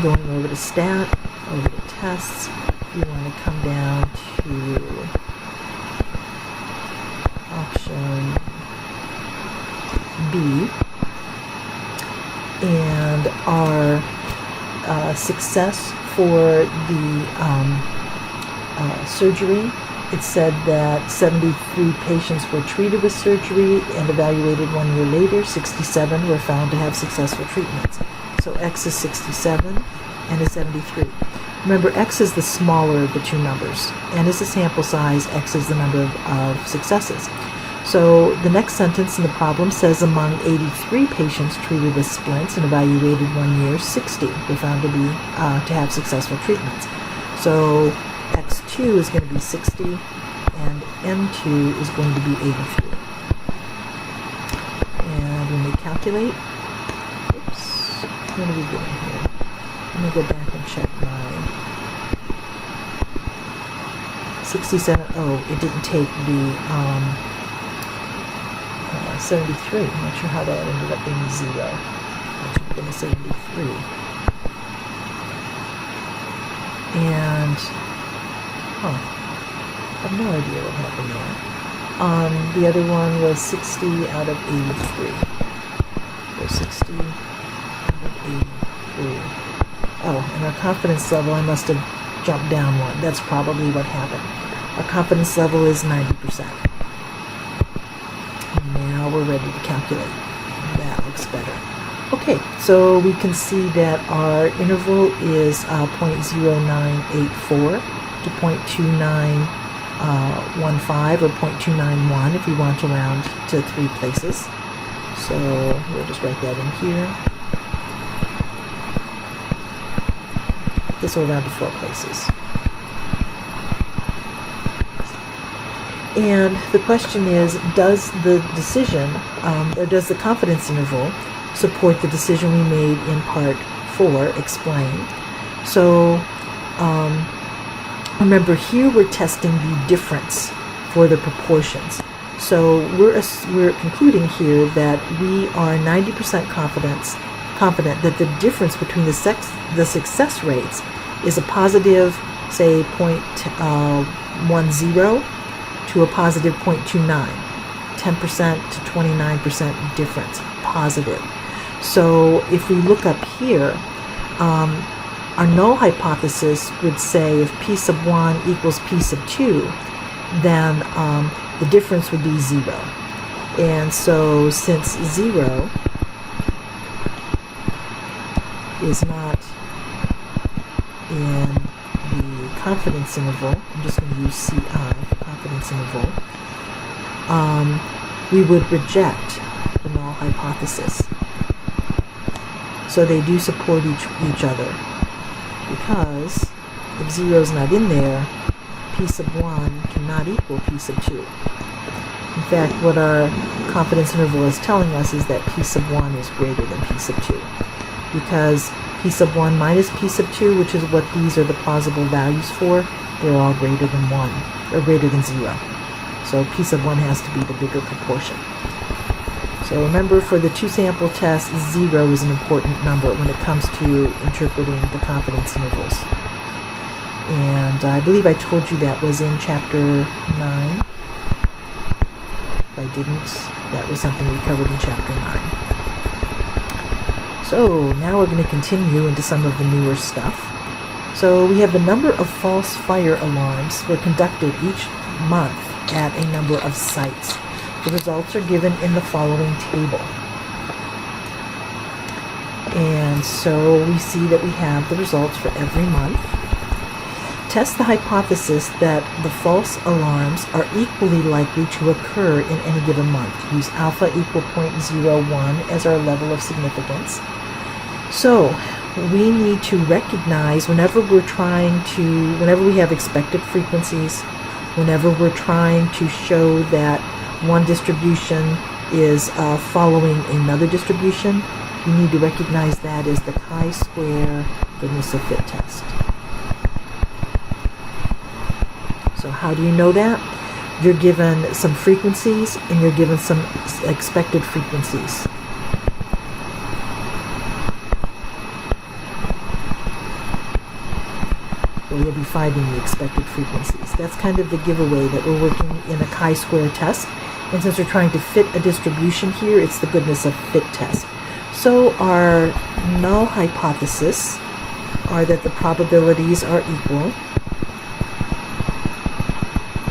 going over to stat, over to tests, you want to come down to option B, and our success for the surgery, it said that 73 patients were treated with surgery and evaluated 1 year later. 67 were found to have successful treatments. So X is 67 and is 73. Remember, X is the smaller of the two numbers. N is the sample size, X is the number of successes. So the next sentence in the problem says among 83 patients treated with splints and evaluated 1 year, 60 were found to have successful treatments. So X2 is going to be 60 and M2 is going to be 83. And when we calculate, oops, what are we doing here? Let me go back and check my 67. Oh, it didn't take the 73. I'm not sure how that ended up being 0. That should have been a 73. And, I have no idea what happened there. The other one was 60 out of 83. So 60 out of 83. Oh, and our confidence level, I must have jumped down one. That's probably what happened. Our confidence level is 90%. Now we're ready to calculate. That looks better. Okay, so we can see that our interval is 0.0984 to 0.2915 or 0.291 if we want to round to 3 places. So we'll just write that in here. This will round to 4 places. And the question is, does the decision, or does the confidence interval support the decision we made in part 4, explain? So remember, here we're testing the difference for the proportions. So we're concluding here that we are 90% confident that the difference between the success rates is a positive, say, 0.10 to a positive 0.29, 10% to 29% difference, positive. So if we look up here, our null hypothesis would say if p sub 1 equals p sub 2, then the difference would be 0. And so since 0 is not in the confidence interval, I'm just going to use CI for confidence interval, we would reject the null hypothesis. So they do support each other, because if 0 is not in there, p sub 1 cannot equal p sub 2. In fact, what our confidence interval is telling us is that p sub 1 is greater than p sub 2, because p sub 1 minus p sub 2, which is what these are the plausible values for, they're all greater than 1, or greater than 0. So p sub 1 has to be the bigger proportion. So remember, for the 2-sample test, 0 is an important number when it comes to interpreting the confidence intervals. And I believe I told you that was in chapter 9. If I didn't, that was something we covered in chapter 9. So now we're going to continue into some of the newer stuff. So we have the number of false fire alarms were conducted each month at a number of sites. The results are given in the following table. And so we see that we have the results for every month. test the hypothesis that the false alarms are equally likely to occur in any given month. Use alpha equal 0.01 as our level of significance. So we need to recognize whenever we have expected frequencies, whenever we're trying to show that one distribution is following another distribution, you need to recognize that as the chi-square goodness of fit test. So how do you know that? You're given some frequencies and you're given some expected frequencies. Well, you'll be finding the expected frequencies. That's kind of the giveaway that we're working in a chi-square test. And since we're trying to fit a distribution here, it's the goodness of fit test. So our null hypothesis are that the probabilities are equal.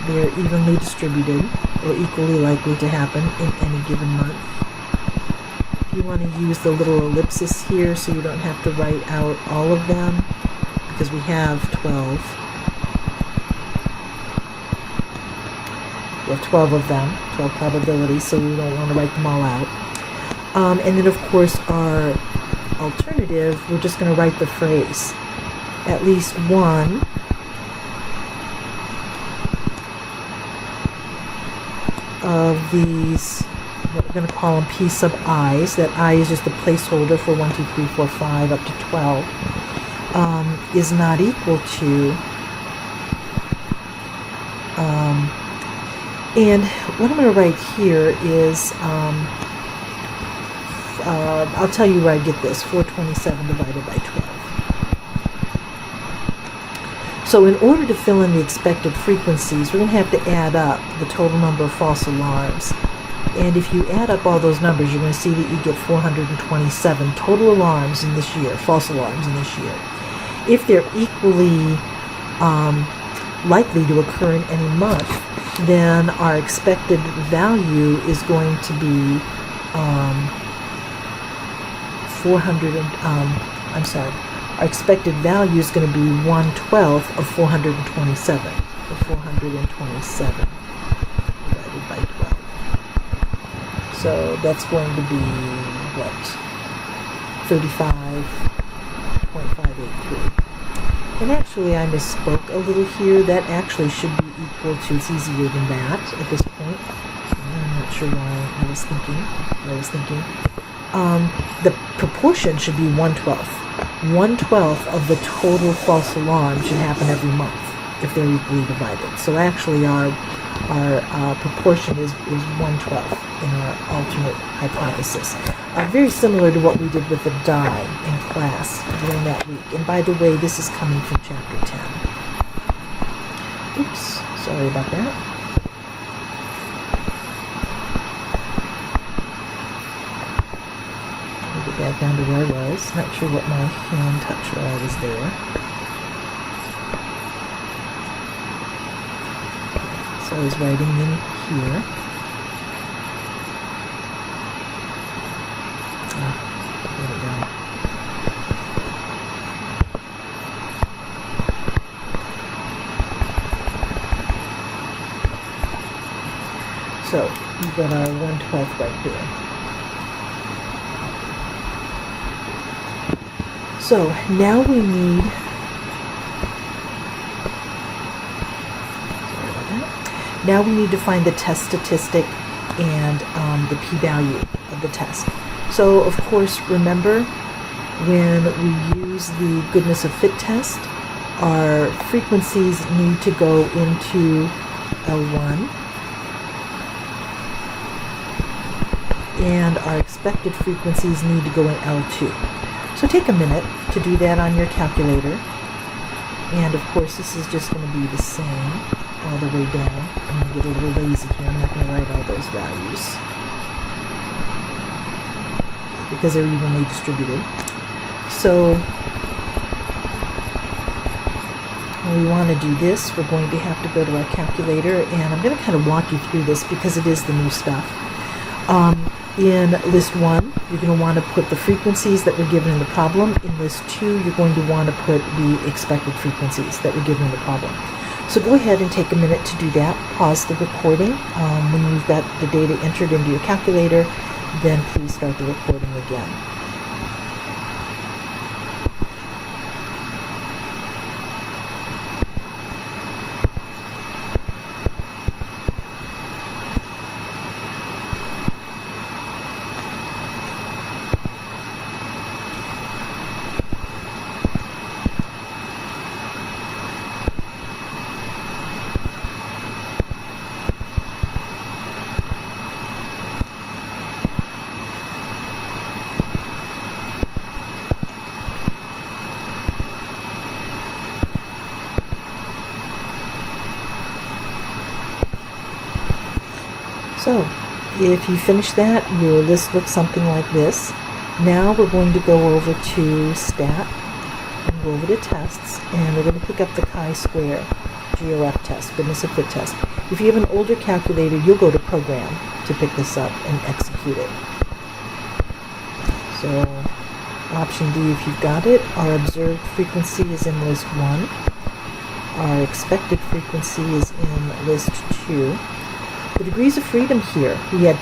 They're evenly distributed or equally likely to happen in any given month. If you want to use the little ellipsis here so you don't have to write out all of them, because we have 12. We have 12 of them, 12 probabilities, so we don't want to write them all out. And then, of course, our alternative, we're just going to write the phrase. At least one of these, what we're going to call them P sub i's, that I is just a placeholder for 1, 2, 3, 4, 5, up to 12, is not equal to, and what I'm going to write here is, I'll tell you where I get this, 427 divided by 12. So in order to fill in the expected frequencies, we're going to have to add up the total number of false alarms. And if you add up all those numbers, you're going to see that you get 427 total alarms in this year, false alarms in this year. If they're equally likely to occur in any month, then our expected value is going to be our expected value is going to be 1/12 of 427. So 427 divided by 12. So that's going to be, what, 35.583. And actually I misspoke a little here. That actually should be equal to, it's easier than that at this point. I'm not sure why I was thinking. The proportion should be 1/12. 1/12 of the total false alarm should happen every month if they're equally divided. So actually our proportion is 1/12 in our alternate hypothesis. Very similar to what we did with the die in class during that week. And by the way, this is coming from chapter 10. Oops, sorry about that. Back down to where I was. Not sure what my hand touched while I was there. So I was writing in here. There we go. So we've got our 1/12 right here. So now we need, to find the test statistic and the p-value of the test. So of course, remember, when we use the goodness of fit test, our frequencies need to go into L1 and our expected frequencies need to go in L2. So take a minute to do that on your calculator. And of course, this is just going to be the same all the way down. I'm going to get a little lazy here. I'm not going to write all those values because they're evenly distributed. So when we want to do this, we're going to have to go to our calculator, and I'm going to kind of walk you through this because it is the new stuff. In list 1, you're going to want to put the frequencies that were given in the problem. In list 2, you're going to want to put the expected frequencies that were given in the problem. So go ahead and take a minute to do that. Pause the recording. When you've got the data entered into your calculator, then please start the recording again. So, if you finish that, your list looks something like this. Now we're going to go over to Stat, and go over to Tests, and we're going to pick up the chi-square GRF test, goodness of fit test. If you have an older calculator, you'll go to Program to pick this up and execute it. So, option D if you've got it. Our observed frequency is in list 1. Our expected frequency is in list 2. The degrees of freedom here, we had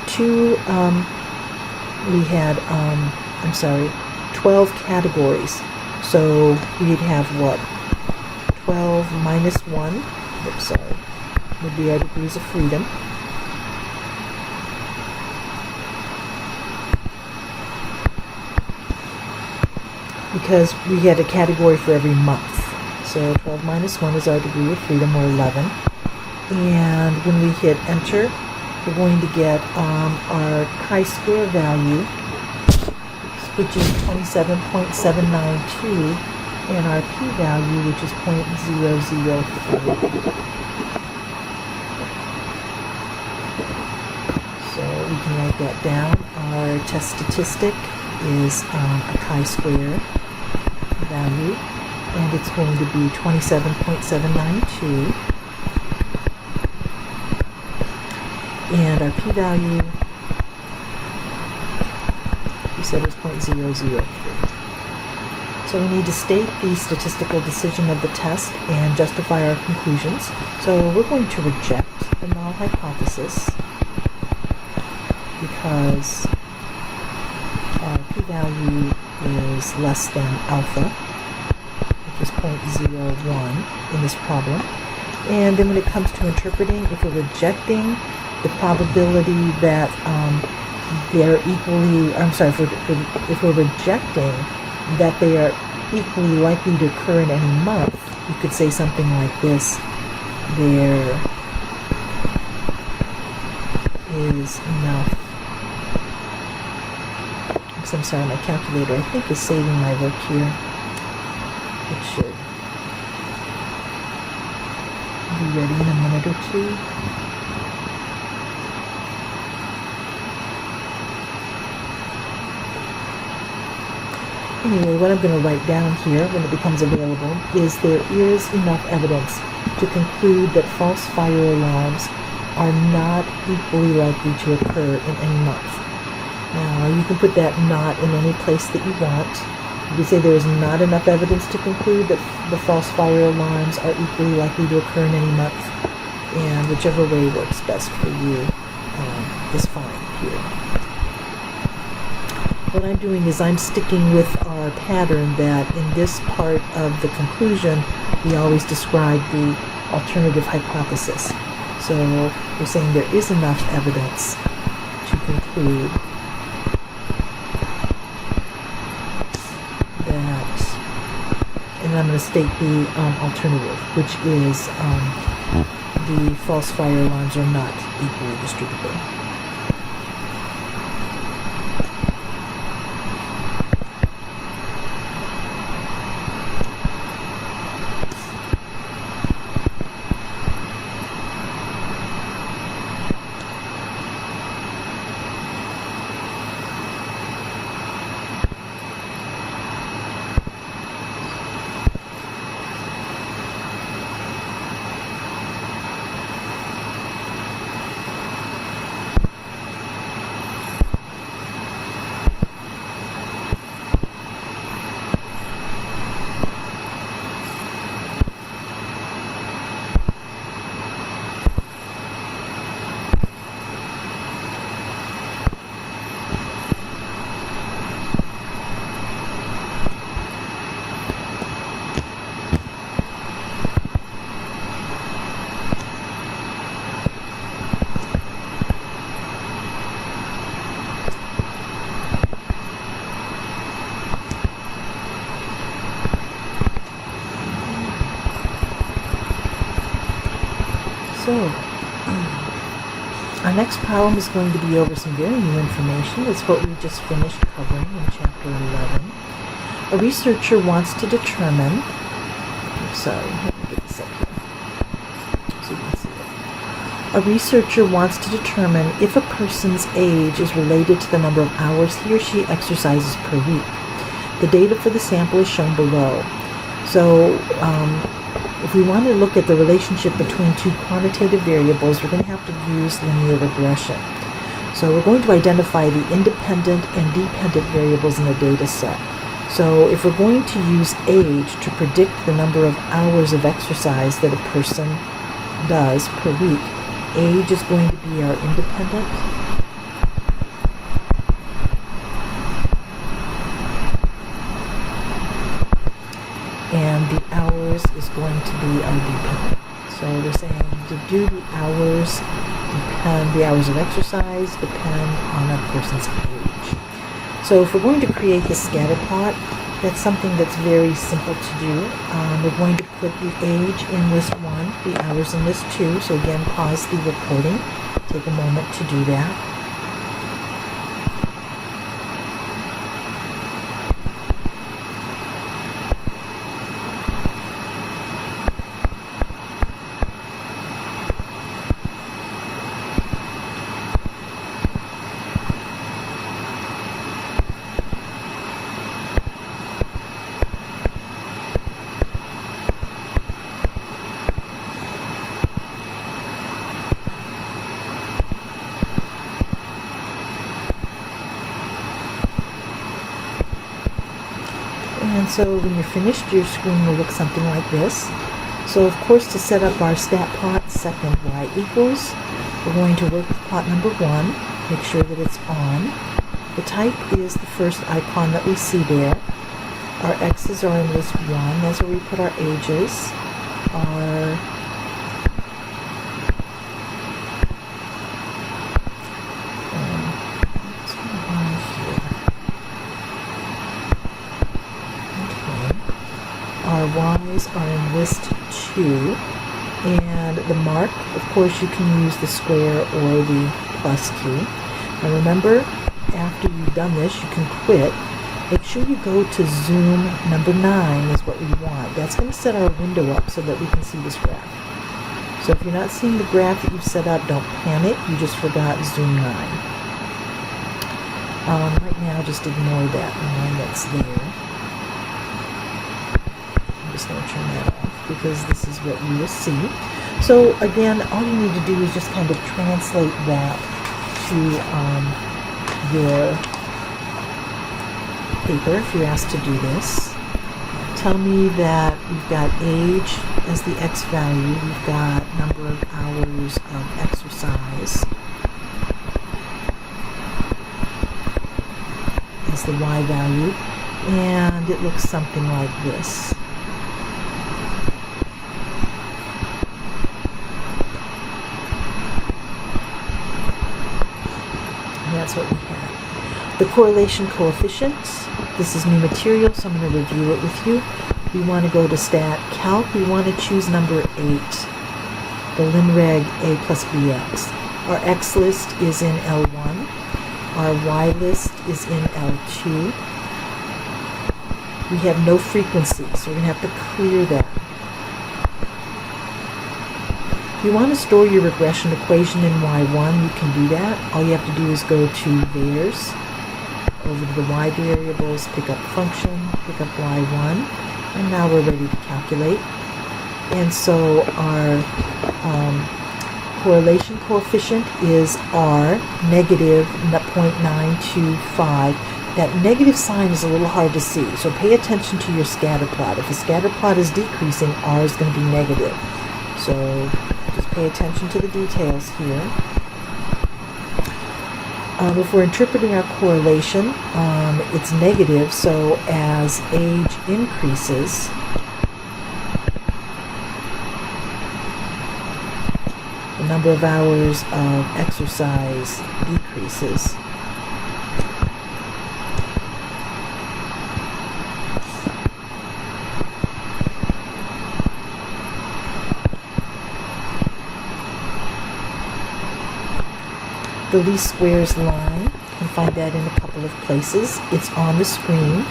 12 categories. So we'd have what? 12 minus 1, would be our degrees of freedom. Because we had a category for every month. So 12 minus 1 is our degree of freedom, or 11. And when we hit enter, we're going to get our chi-square value, which is 27.792, and our p-value, which is 0.003. So we can write that down. Our test statistic is a chi-square value, and it's going to be 27.792. And our p-value, we said was 0.003. So we need to state the statistical decision of the test and justify our conclusions. So we're going to reject the null hypothesis because our p-value is less than alpha, which is 0.01 in this problem. And then when it comes to interpreting, if we're rejecting the probability that they're equally, if we're rejecting that they are equally likely to occur in any month, you could say something like this: there is enough. I'm sorry, my calculator, I think, is saving my work here. It should be ready in a minute or two. Anyway, what I'm going to write down here when it becomes available is there is enough evidence to conclude that false fire alarms are not equally likely to occur in any month. Now, you can put that "not" in any place that you want. You can say there is not enough evidence to conclude that the false fire alarms are equally likely to occur in any month, and whichever way works best for you is fine here. What I'm doing is I'm sticking with our pattern that in this part of the conclusion, we always describe the alternative hypothesis. So we're saying there is enough evidence to conclude that, and I'm going to state the alternative, which is the false fire alarms are not equally distributed. Our next problem is going to be over some very new information. It's what we just finished covering in Chapter 11. A researcher wants to determine, let me get this up here so you can see it. A researcher wants to determine if a person's age is related to the number of hours he or she exercises per week. The data for the sample is shown below. So, if we want to look at the relationship between two quantitative variables, we're going to have to use linear regression. So we're going to identify the independent and dependent variables in the data set. So if we're going to use age to predict the number of hours of exercise that a person does per week, age is going to be our independent. And the hours is going to be our dependent. So we're saying to do the hours of exercise depend on a person's age. So if we're going to create the scatter plot, that's something that's very simple to do. We're going to put the age in list 1, the hours in list 2. So again, pause the recording. Take a moment to do that. And so when you're finished, your screen will look something like this. So of course, to set up our stat plot, second y equals, we're going to work with plot number 1, make sure that it's on. The type is the first icon that we see there. Our x's are in list 1, that's where we put our ages. Our y's are in list 2, and the mark, of course, you can use the square or the plus key. Now remember, after you've done this, you can quit. Make sure you go to zoom number 9 is what we want. That's going to set our window up so that we can see this graph. So if you're not seeing the graph that you've set up, don't panic. You just forgot zoom 9. Right now, just ignore that line that's there. I'm just going to turn that off because this is what you will see. So again, all you need to do is just kind of translate that to your paper if you're asked to do this. Tell me that we've got age as the x value, we've got number of hours of exercise as the y value, and it looks something like this. And that's what we have. The correlation coefficient, this is new material, so I'm going to review it with you. We want to go to Stat Calc. We want to choose number 8, the linreg A plus BX. Our X list is in L1. Our Y list is in L2. We have no frequency, so we're going to have to clear that. If you want to store your regression equation in Y1, you can do that. All you have to do is go to Theirs, over to the Y variables, pick up function, pick up Y1, and now we're ready to calculate. And so our correlation coefficient is R, negative 0.925. That negative sign is a little hard to see, so pay attention to your scatter plot. If the scatter plot is decreasing, R is going to be negative. So just pay attention to the details here. If we're interpreting our correlation, it's negative, so as age increases, the number of hours of exercise decreases. the least squares line. You can find that in a couple of places. It's on the screen.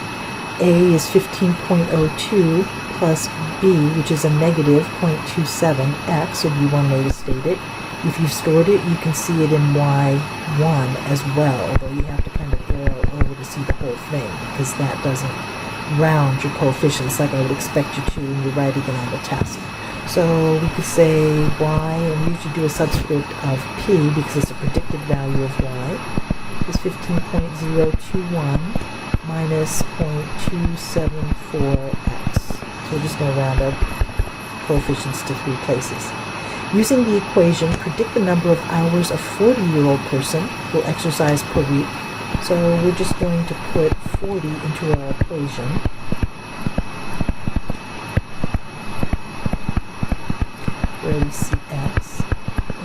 A is 15.02 plus B, which is a negative 0.27x, would be one way to state it. If you've stored it, you can see it in Y1 as well, although you have to kind of arrow over to see the whole thing, because that doesn't round your coefficients like I would expect you to when you're writing it on the test. So we could say Y, and we usually do a subscript of P because it's a predicted value of Y, is 15.021 minus 0.274x. So we're just going to round our coefficients to 3 places. Using the equation, predict the number of hours a 40-year-old person will exercise per week. So we're just going to put 40 into our equation. Where we see x.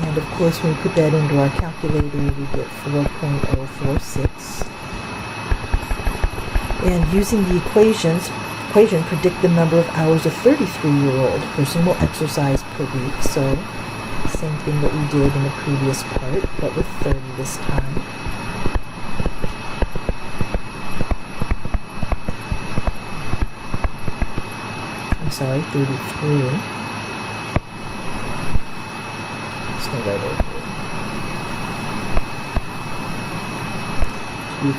And of course, when we put that into our calculator, we get 4.046. And using the equation, predict the number of hours a 33-year-old person will exercise per week. So, same thing that we did in the previous part, but with 30 this time. I'm sorry, 33. Let's go right over here.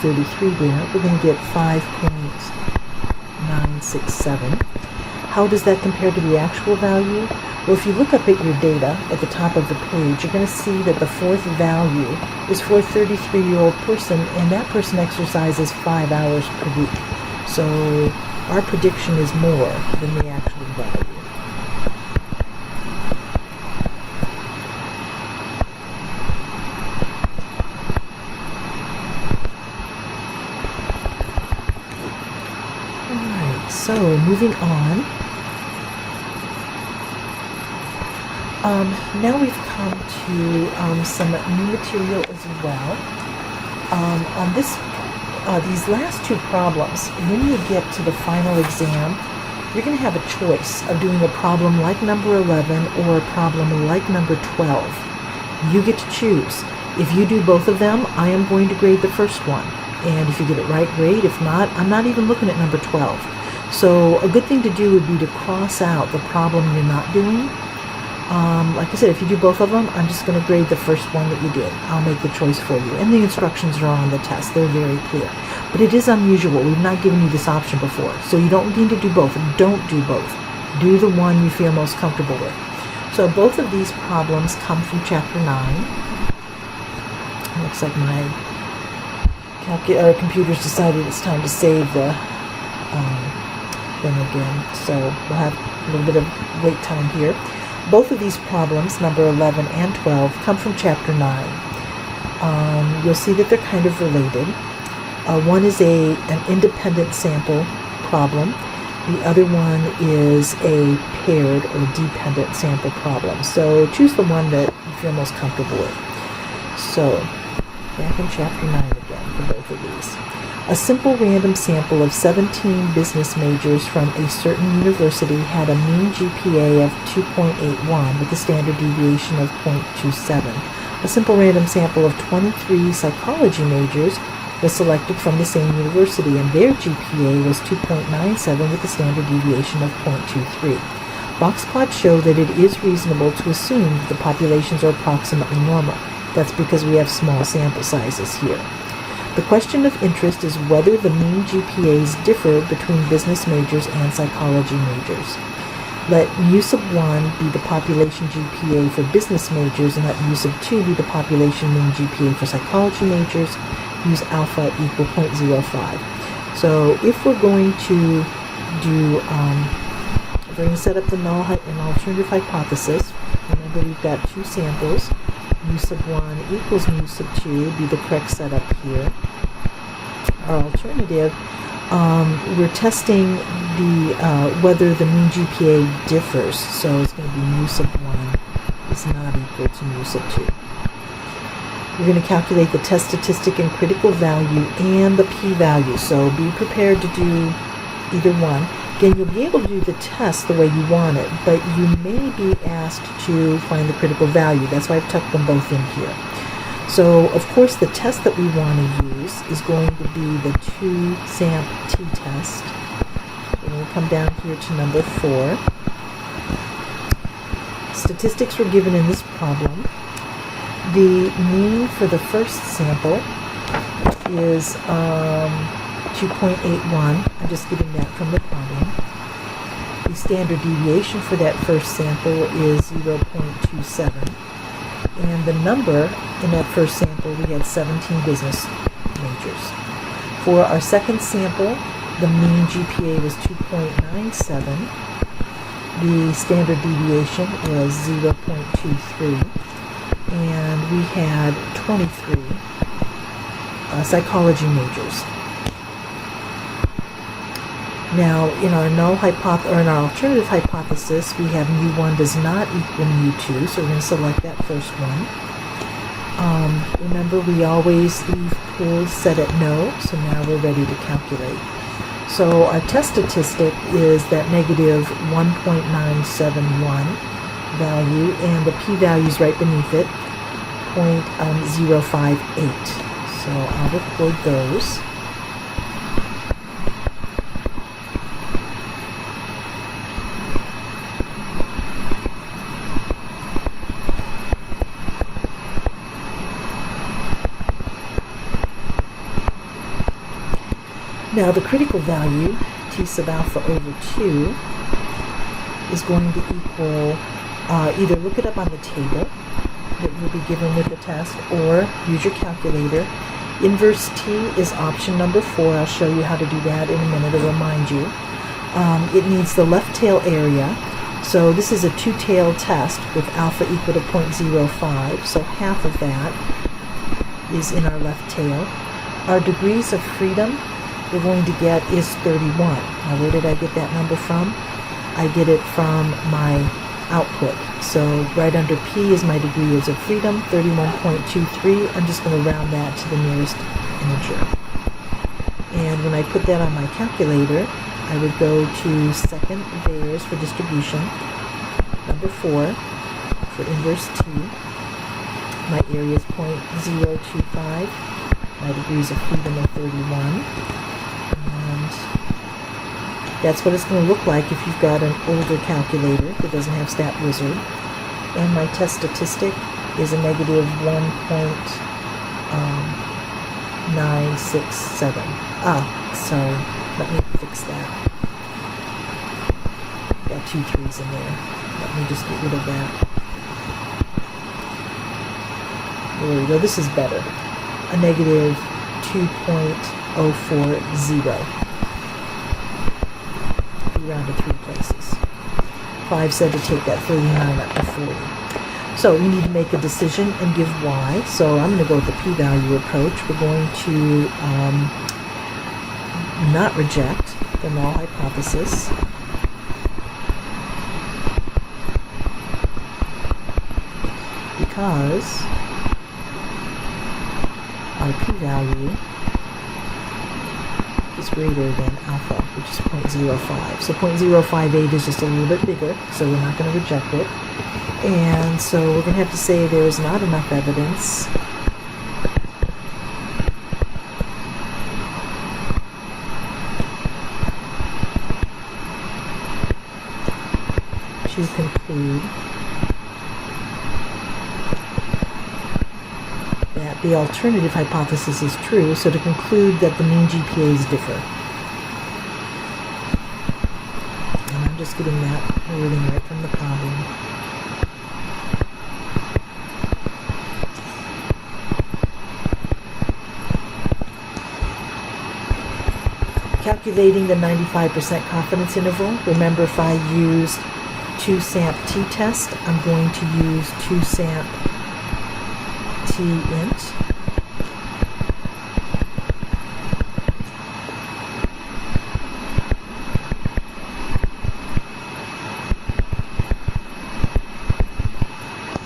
33 there, we're going to get 5.967. How does that compare to the actual value? Well, if you look up at your data at the top of the page, you're going to see that the fourth value is for a 33-year-old person, and that person exercises 5 hours per week. So our prediction is more than the actual value. So, moving on. Now we've come to some new material as well. On these last two problems, when you get to the final exam, you're going to have a choice of doing a problem like number 11 or a problem like number 12. You get to choose. If you do both of them, I am going to grade the first one. And if you get it right, great. If not, I'm not even looking at number 12. So a good thing to do would be to cross out the problem you're not doing. Like I said, if you do both of them, I'm just going to grade the first one that you did. I'll make the choice for you. And the instructions are on the test. They're very clear. But it is unusual. We've not given you this option before. So you don't need to do both. Don't do both. Do the one you feel most comfortable with. So both of these problems come from Chapter 9. It looks like my computer's decided it's time to save the thing again, so we'll have a little bit of wait time here. Both of these problems, number 11 and 12, come from Chapter 9. You'll see that they're kind of related. One is an independent sample problem. The other one is a paired or dependent sample problem. So choose the one that you feel most comfortable with. So, back in Chapter 9 again for both of these. A simple random sample of 17 business majors from a certain university had a mean GPA of 2.81 with a standard deviation of 0.27. A simple random sample of 23 psychology majors was selected from the same university, and their GPA was 2.97 with a standard deviation of 0.23. Box plots show that it is reasonable to assume that the populations are approximately normal. That's because we have small sample sizes here. The question of interest is whether the mean GPAs differ between business majors and psychology majors. Let mu sub 1 be the population GPA for business majors, and let mu sub 2 be the population mean GPA for psychology majors. Use alpha equal 0.05. So if we're going to do, we're going to set up the null and alternative hypothesis. Remember, we've got two samples. Mu sub 1 equals mu sub 2 be the correct setup here. Our alternative, we're testing the whether the mean GPA differs. So it's going to be mu sub 1 is not equal to mu sub 2. We're going to calculate the test statistic and critical value and the p-value. So be prepared to do either one. Again, you'll be able to do the test the way you want it, but you may be asked to find the critical value. That's why I've tucked them both in here. So, of course, the test that we want to use is going to be the 2-SAMP t-test. We're going to come down here to number 4. Statistics were given in this problem. The mean for the first sample is 2.81. I'm just getting that from the problem. The standard deviation for that first sample is 0.27. And the number in that first sample, we had 17 business majors. For our second sample, the mean GPA was 2.97. The standard deviation was 0.23. And we had 23 psychology majors. Now, in our in our alternative hypothesis, we have mu1 does not equal mu2, so we're going to select that first one. Remember, we always leave pools set at no, so now we're ready to calculate. So our test statistic is that negative 1.971 value, and the p-value is right beneath it, 0.058. So I'll record those. Now the critical value, T sub alpha over 2, is going to equal, either look it up on the table that you'll be given with the test, or use your calculator. Inverse T is option number 4. I'll show you how to do that in a minute to remind you. It needs the left tail area. So this is a two-tailed test with alpha equal to 0.05, so half of that is in our left tail. Our degrees of freedom we're going to get is 31. Now where did I get that number from? I get it from my output. So right under P is my degrees of freedom, 31.23. I'm just going to round that to the nearest integer. And when I put that on my calculator, I would go to second theirs for distribution, number 4 for inverse T. My area is 0.025. My degrees of freedom are 31. And that's what it's going to look like if you've got an older calculator that doesn't have Stat Wizard. And my test statistic is a negative 1.967. So let me fix that. Got 2 3s in there. Let me just get rid of that. There we go. This is better. A negative 2.040. We round to 3 places. 5 said to take that 39 up to 40. So we need to make a decision and give y. So I'm going to go with the p-value approach. We're going to not reject the null hypothesis. Because our p-value is greater than alpha, which is 0.05. So 0.058 is just a little bit bigger, so we're not going to reject it. And so we're going to have to say there is not enough evidence to conclude that the alternative hypothesis is true, so to conclude that the mean GPAs differ. And I'm just getting that wording right from the problem. Calculating the 95% confidence interval. Remember, if I used 2-SAMP t-test, I'm going to use 2-SAMP t-int.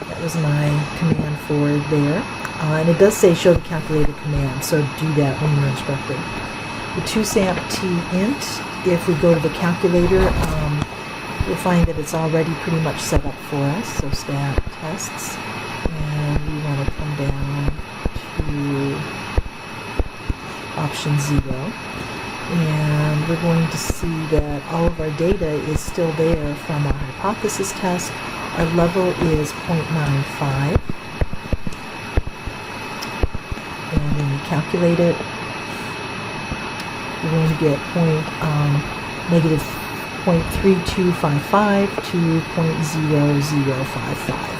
That was my command for there. And it does say show the calculator command, so do that when you're instructed. The 2-SAMP t-int, if we go to the calculator, we'll find that it's already pretty much set up for us. So stat tests, and we want to come down option 0. And we're going to see that all of our data is still there from our hypothesis test. Our level is 0.95. And when we calculate it, we're going to get negative 0.3255 to 0.0055.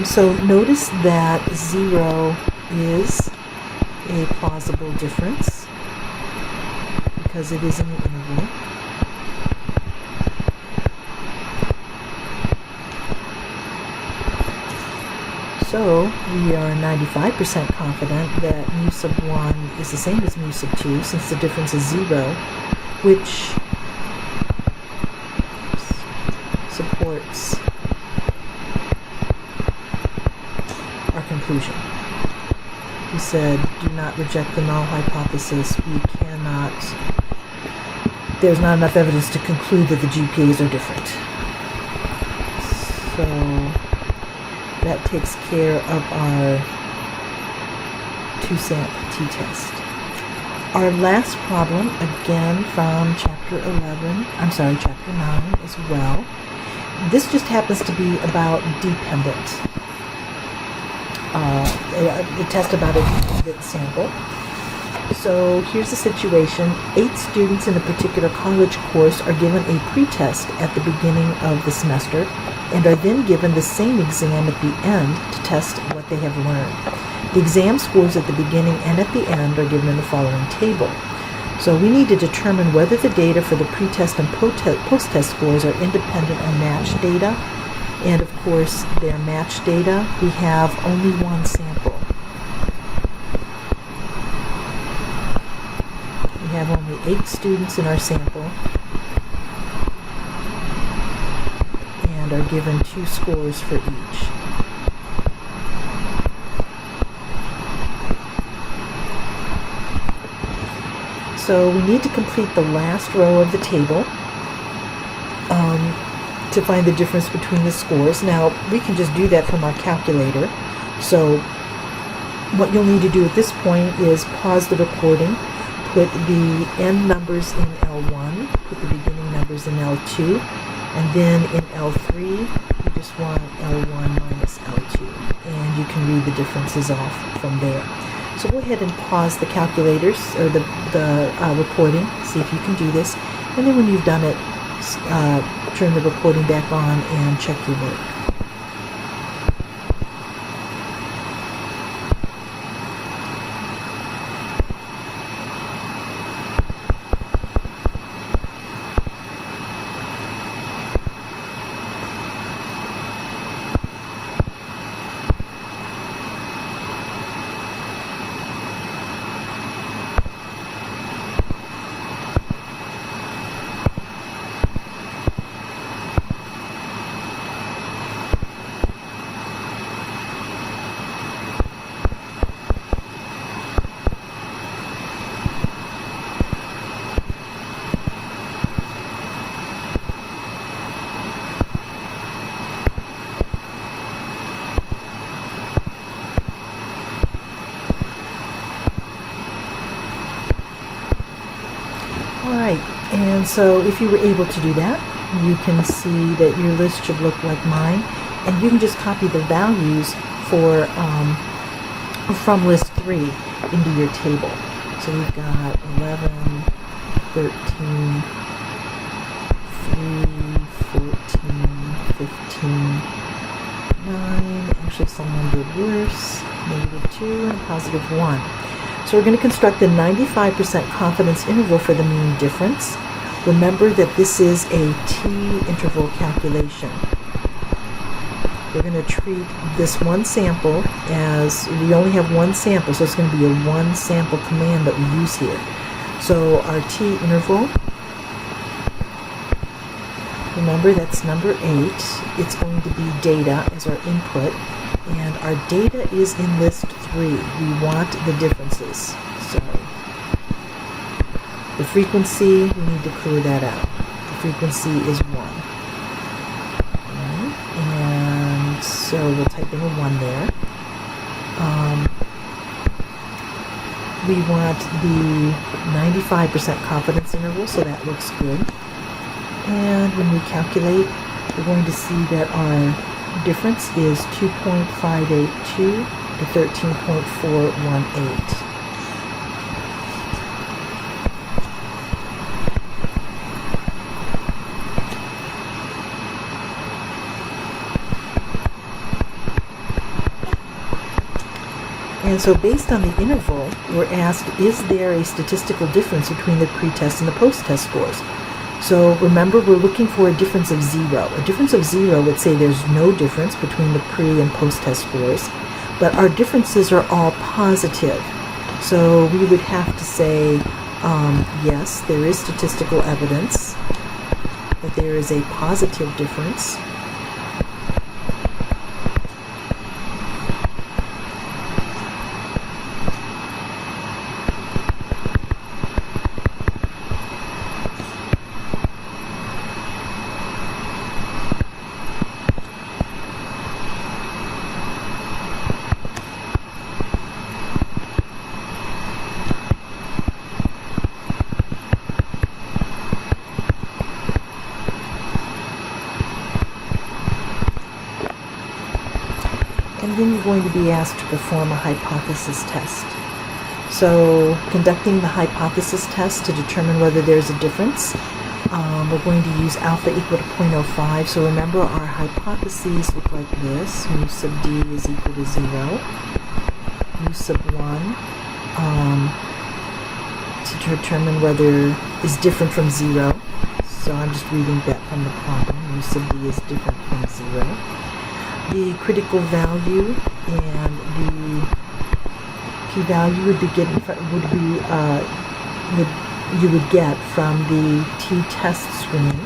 So notice that 0 is a plausible difference because it is in the interval. So we are 95% confident that mu sub 1 is the same as mu sub 2 since the difference is 0, which supports our conclusion. We said do not reject the null hypothesis. There's not enough evidence to conclude that the GPAs are different. So that takes care of our two-samp t-test. Our last problem, again from chapter 9 as well. This just happens to be about dependent. The test about a dependent sample. So here's the situation. 8 students in a particular college course are given a pretest at the beginning of the semester and are then given the same exam at the end to test what they have learned. The exam scores at the beginning and at the end are given in the following table. So we need to determine whether the data for the pretest and post-test scores are independent or matched data. And of course, they're matched data. We have only one sample. We have only 8 students in our sample and are given 2 scores for each. So we need to complete the last row of the table to find the difference between the scores. Now, we can just do that from our calculator. So what you'll need to do at this point is pause the recording, put the end numbers in L1, put the beginning numbers in L2, and then in L3, you just want L1 minus L2, and you can read the differences off from there. So go ahead and pause the calculators, or the recording, see if you can do this, and then when you've done it, turn the recording back on and check your work. And so if you were able to do that, you can see that your list should look like mine, and you can just copy the values for from list 3 into your table. So we've got 11, 13, 3, 14, 15, 9, actually someone did worse, -2, and +1. So we're going to construct a 95% confidence interval for the mean difference. Remember that this is a t-interval calculation. We're going to treat this one sample as, we only have one sample, so it's going to be a one sample command that we use here. So our t-interval, remember that's number 8. It's going to be data as our input. And our data is in list 3. We want the differences. So the frequency, we need to clear that out. The frequency is 1. Right? And so we'll type in a 1 there. We want the 95% confidence interval, so that looks good. And when we calculate, we're going to see that our difference is 2.582 to 13.418. And so based on the interval, we're asked, is there a statistical difference between the pre-test and the post-test scores? So remember, we're looking for a difference of 0. A difference of 0 would say there's no difference between the pre- and post-test scores, but our differences are all positive. So we would have to say, yes, there is statistical evidence that there is a positive difference. And then you're going to be asked to perform a hypothesis test. So conducting the hypothesis test to determine whether there's a difference, we're going to use alpha equal to 0.05. So remember, our hypotheses look like this. Mu sub d is equal to 0. Mu sub 1 to determine whether is different from 0. So I'm just reading that from the problem. Mu sub d is different from 0. The critical value and the p-value you would get from the t-test screen,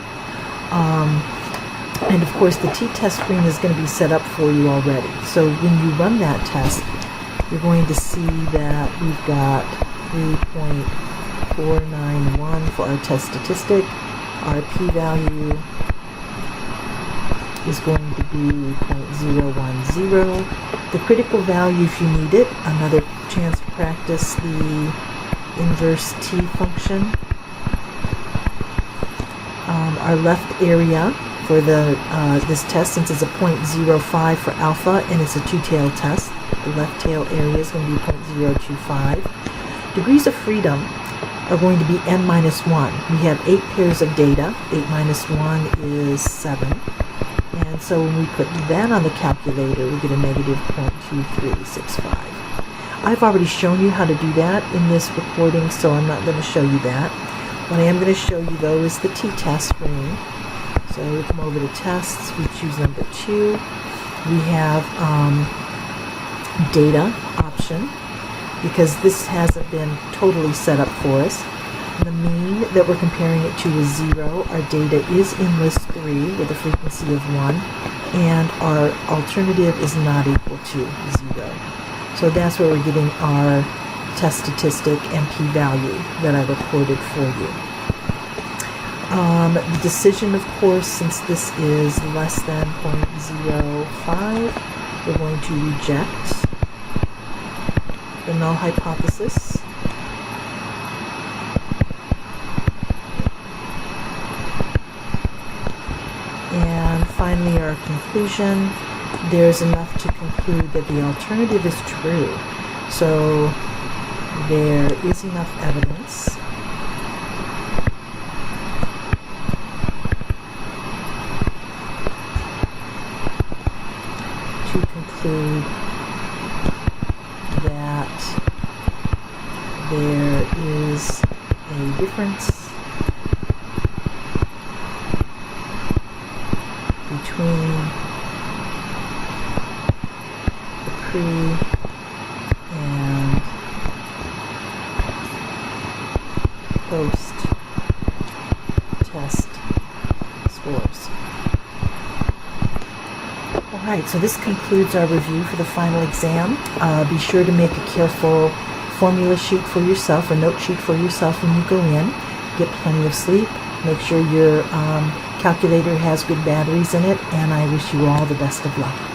and of course the t-test screen is going to be set up for you already. So when you run that test, you're going to see that we've got 3.491 for our test statistic. Our p-value is going to be 0.010. The critical value, if you need it, another chance to practice the inverse t function. Our left area for this test, since it's a 0.05 for alpha and it's a two-tailed test, the left tail area is going to be 0.025. Degrees of freedom are going to be n minus 1. We have 8 pairs of data. 8 minus 1 is 7. And so when we put that on the calculator, we get a negative 0.2365. I've already shown you how to do that in this recording, so I'm not going to show you that. What I am going to show you, though, is the t-test screen. So we come over to tests, we choose number 2. We have data option, because this hasn't been totally set up for us. The mean that we're comparing it to is 0. Our data is in list 3 with a frequency of 1, and our alternative is not equal to 0. So that's where we're getting our test statistic and p-value that I recorded for you. The decision, of course, since this is less than 0.05, we're going to reject the null hypothesis. And finally, our conclusion, there's enough to conclude that the alternative is true. So there is enough evidence to conclude that there is a difference between the pre- and post-test scores. Alright, so this concludes our review for the final exam. Be sure to make a careful formula sheet for yourself, or note sheet for yourself when you go in. Get plenty of sleep, Make sure your calculator has good batteries in it, and I wish you all the best of luck.